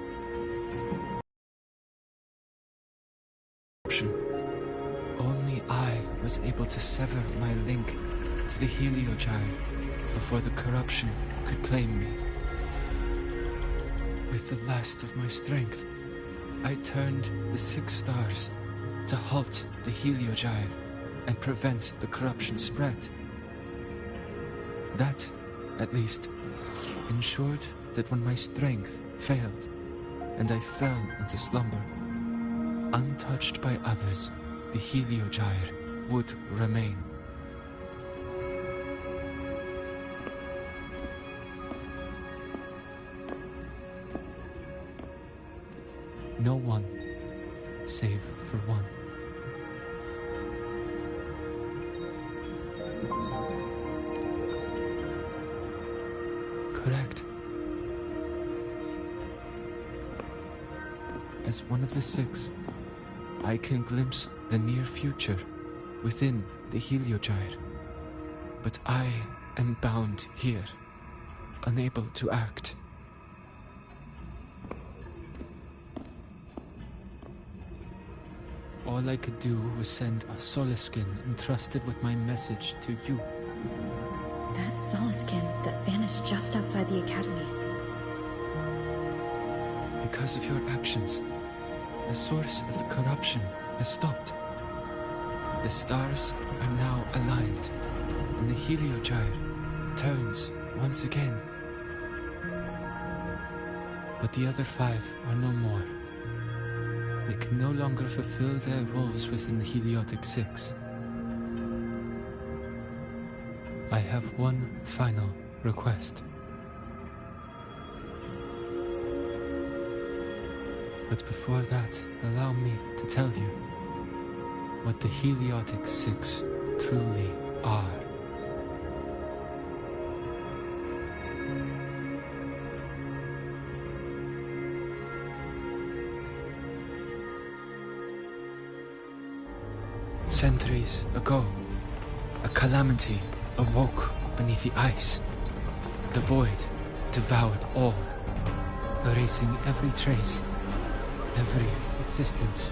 Only I was able to sever my link to the Heliogyre before the corruption could claim me. With the last of my strength, I turned the 6 stars to halt the Heliogyre and prevent the corruption spread. That, at least, ensured that when my strength failed and I fell into slumber, untouched by others, the Heliogyre would remain. No one, save for one. Correct. As one of the 6, I can glimpse the near future within the Heliogyre. But I am bound here, unable to act. All I could do was send a Solaskin entrusted with my message to you. That Solaskin that vanished just outside the academy. Because of your actions, the source of the corruption has stopped. The stars are now aligned, and the Heliogyre turns once again. But the other 5 are no more. They can no longer fulfill their roles within the Heliotic 6. I have one final request. But before that, allow me to tell you what the Heliotic 6 truly are. Centuries ago, a calamity awoke beneath the ice. The void devoured all, erasing every trace, every existence.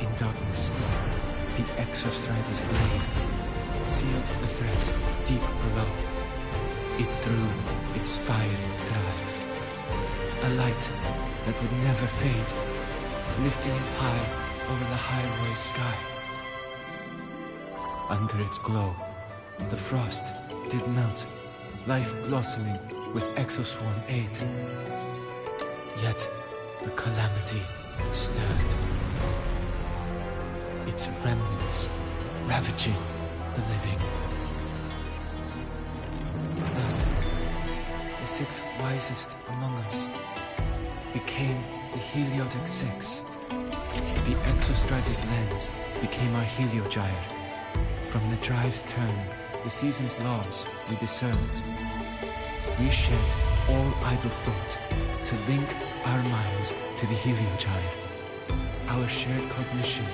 In darkness, the Exostrider's blade sealed the threat deep below. It drew its fiery drive, a light that would never fade, lifting it high over the highway sky. Under its glow, the frost did melt, life blossoming with Exoswarm aid. Yet, the calamity stirred, its remnants ravaging the living. Thus, the 6 wisest among us became the Heliotic 6. The Exostrider's lens became our Heliogyre. From the drive's turn, the season's laws we discerned. We shed all idle thought to link our minds to the Heliogyre. Our shared cognition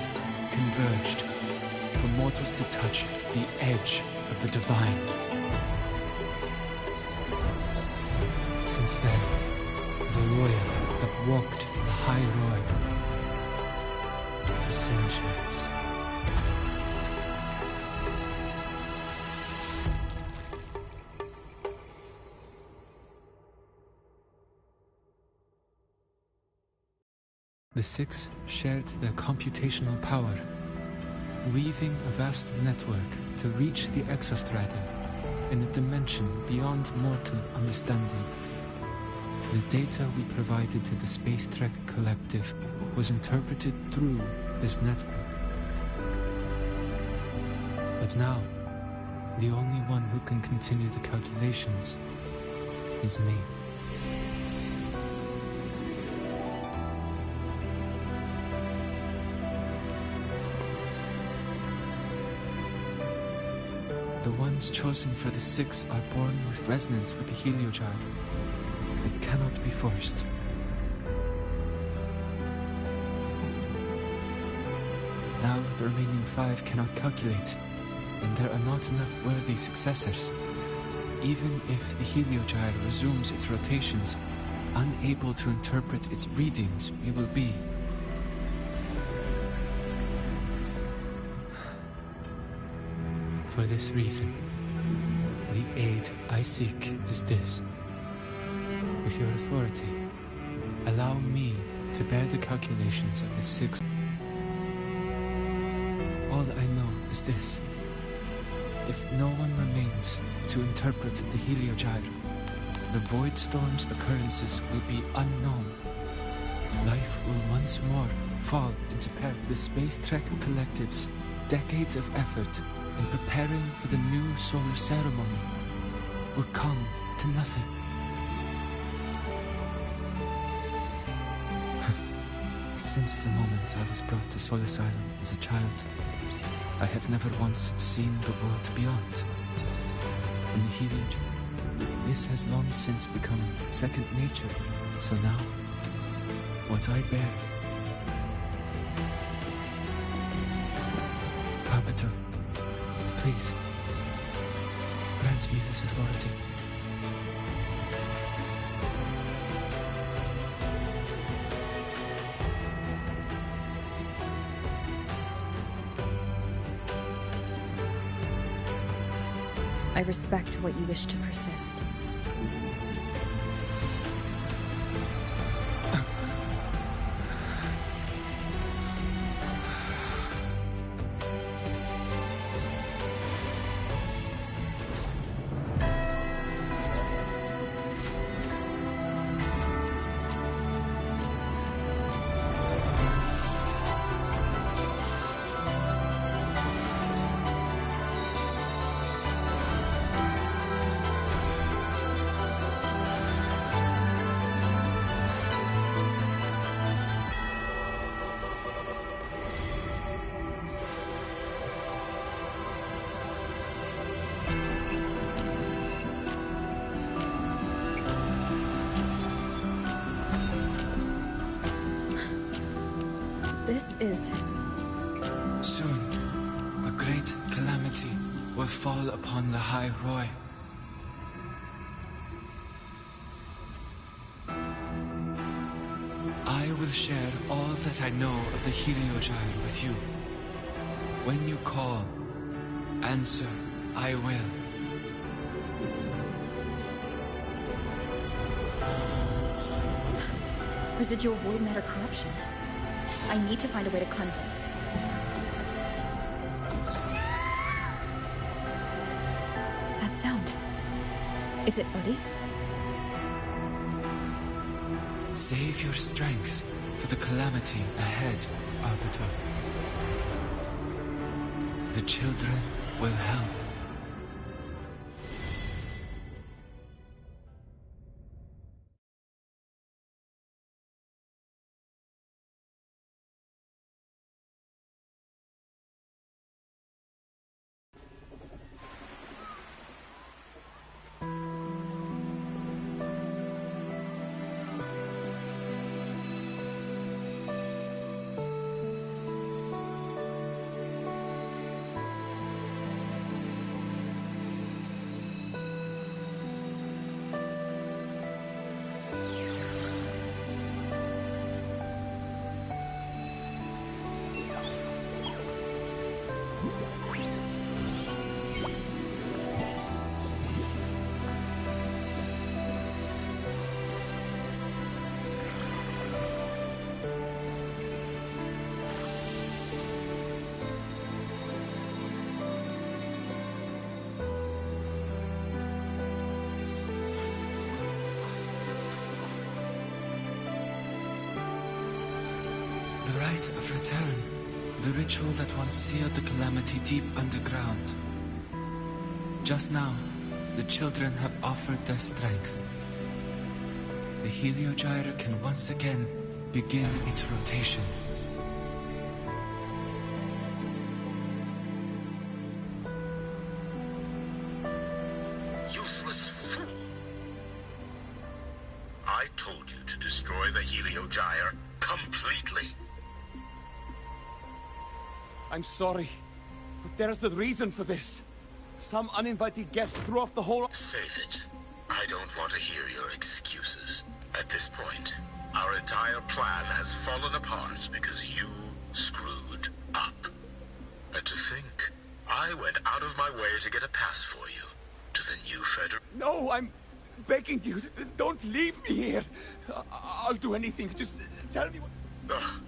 converged for mortals to touch the edge of the divine. Since then, the Roya have walked the high road, for centuries. The Six shared their computational power, weaving a vast network to reach the exostrata in a dimension beyond mortal understanding. The data we provided to the Space Trek Collective was interpreted through this network. But now, the only one who can continue the calculations is me. The ones chosen for the Six are born with resonance with the Heliogyre. It cannot be forced. Now the remaining 5 cannot calculate, and there are not enough worthy successors. Even if the Heliogyre resumes its rotations, unable to interpret its readings, we will be. For this reason, the aid I seek is this. With your authority, allow me to bear the calculations of the Six. All I know is this. If no one remains to interpret the Heliogyre, the Void Storm's occurrences will be unknown. Life will once more fall into peril. The Space Trek Collective's decades of effort in preparing for the new solar ceremony will come to nothing. Since the moment I was brought to Soul Asylum as a child, I have never once seen the world beyond. In the Heliogyre, this has long since become second nature, so now, what I bear. Arbiter, please, grant me this authority. I respect what you wish to persist. This is... Soon, a great calamity will fall upon the High Roy. I will share all that I know of the Heliogyre with you. When you call, answer, I will. Residual void matter corruption. I need to find a way to cleanse it. That sound. Is it Buddy? Save your strength for the calamity ahead, Arbiter. The children will help. The rite of return. The ritual that once sealed the calamity deep underground. Just now, the children have offered their strength. The Heliogyre can once again begin its rotation. Useless fool! I told you to destroy the Heliogyre completely. I'm sorry, but there's a reason for this. Some uninvited guests threw off the whole... Save it. I don't want to hear your excuses. At this point, our entire plan has fallen apart because you screwed up. And to think, I went out of my way to get a pass for you to the new Federation. No, I'm begging you, don't leave me here. I'll do anything, just tell me what... Ugh.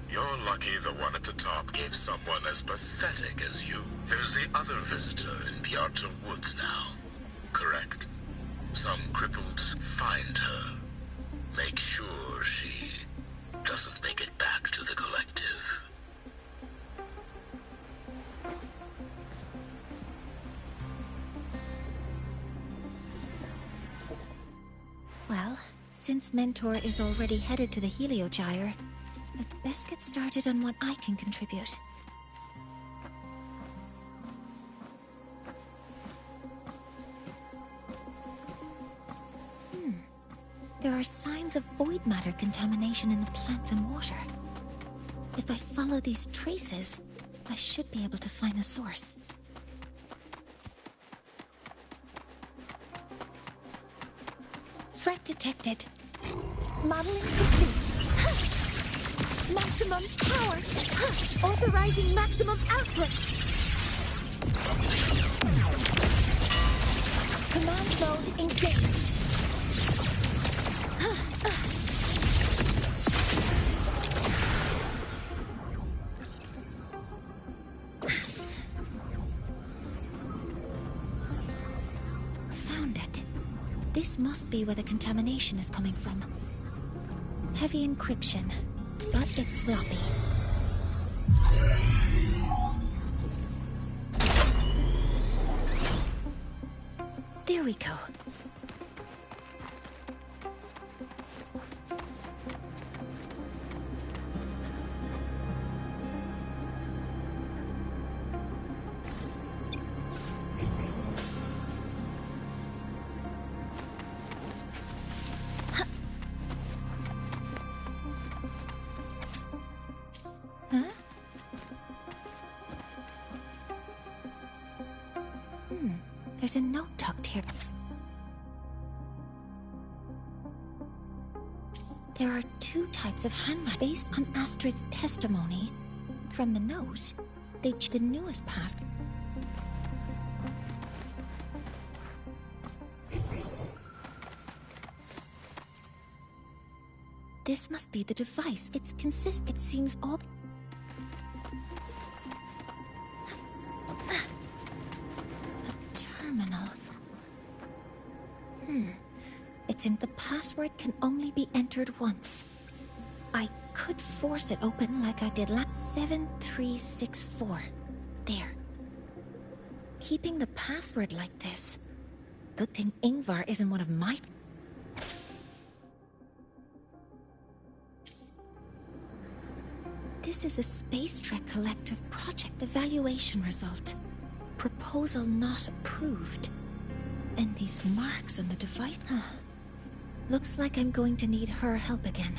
You're lucky the one at the top gave someone as pathetic as you. There's the other visitor in Bjarta Woods now, correct? Some cripples find her. Make sure she doesn't make it back to the collective. Well, since Mentor is already headed to the Heliogyre, I'd best get started on what I can contribute. There are signs of void matter contamination in the plants and water. If I follow these traces, I should be able to find the source. Threat detected. Modeling complete. Maximum power! Authorizing maximum output! Command mode engaged. Found it. This must be where the contamination is coming from. Heavy encryption. But it's sloppy. There we go. There's a note tucked here. There are two types of handwriting based on Astrid's testimony. From the nose, they chose the newest pass. This must be the device. It seems all... It's in the password can only be entered once. I could force it open like I did last 7364. There. Keeping the password like this. Good thing Ingvar isn't one of my... This is a Space Trek Collective project evaluation result. Proposal not approved. And these marks on the device... Looks like I'm going to need her help again.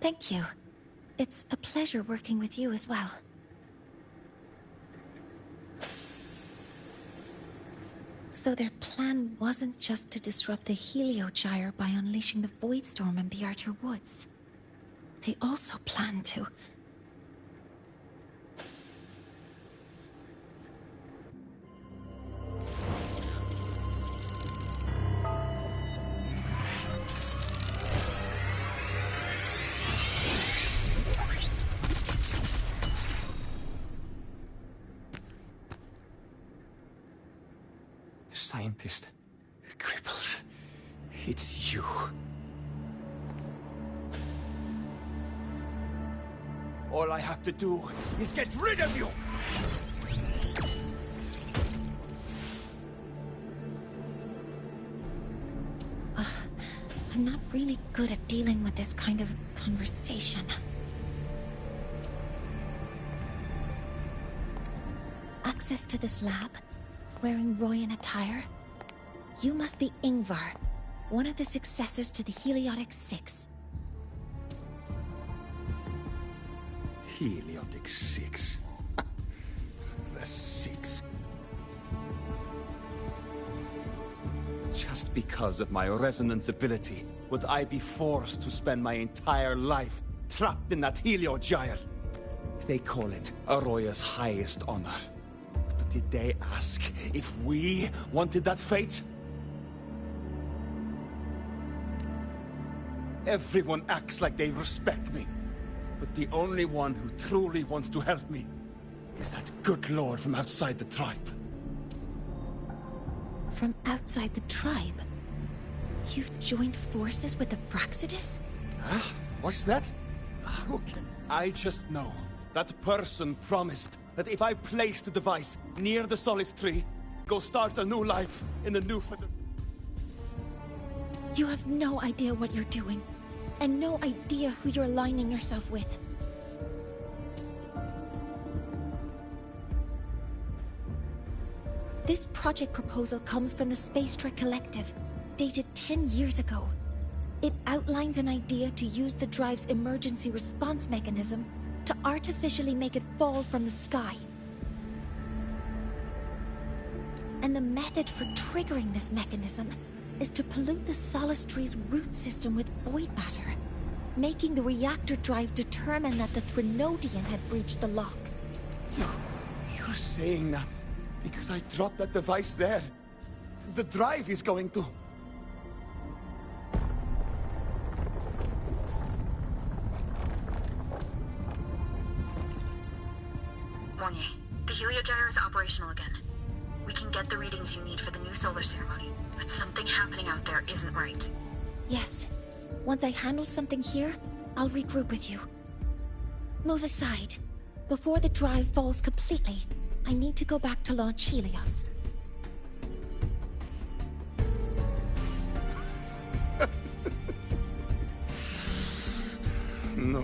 Thank you. It's a pleasure working with you as well. So their plan wasn't just to disrupt the Heliogyre by unleashing the Void Storm in Bjarta Woods. They also planned to... scientist. Crippled. It's you. All I have to do is get rid of you! I'm not really good at dealing with this kind of conversation. Access to this lab? Wearing Royan attire? You must be Ingvar, one of the successors to the Heliotic Six. Heliotic Six. The Six. Just because of my resonance ability, would I be forced to spend my entire life trapped in that Heliogyre? They call it Aroya's highest honor. But did they ask if we wanted that fate? Everyone acts like they respect me. But the only one who truly wants to help me is that good lord from outside the tribe. From outside the tribe? You've joined forces with the Fraxidus? Huh? What's that? Okay. I just know that person promised that if I place the device near the Solace Tree, go start a new life in the new You have no idea what you're doing, and no idea who you're aligning yourself with. This project proposal comes from the Space Trek Collective, dated 10 years ago. It outlines an idea to use the drive's emergency response mechanism to artificially make it fall from the sky. And the method for triggering this mechanism is to pollute the Solace Tree's root system with void matter, making the reactor drive determine that the Threnodian had breached the lock. You're saying that because I dropped that device there. The drive is going to... Mornye, the Heliogyre is operational again. We can get the readings you need for the new solar ceremony, but something happening out there isn't right. Yes. Once I handle something here, I'll regroup with you. Move aside. Before the drive falls completely, I need to go back to launch Helios. No.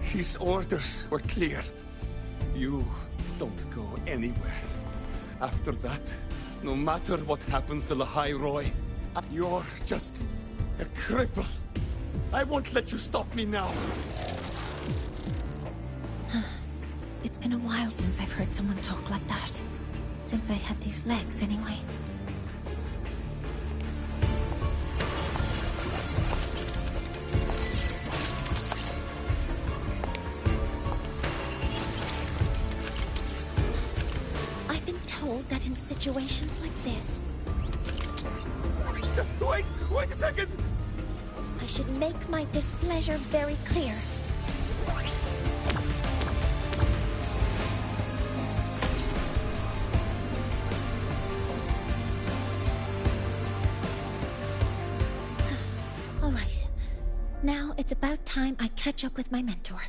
His orders were clear. You don't go anywhere. After that, no matter what happens to Lahai Roy, you're just a cripple. I won't let you stop me now. It's been a while since I've heard someone talk like that. Since I had these legs, anyway. I've been told that in situations like this... Wait a second! I should make my displeasure very clear. All right. Now it's about time I catch up with my mentor.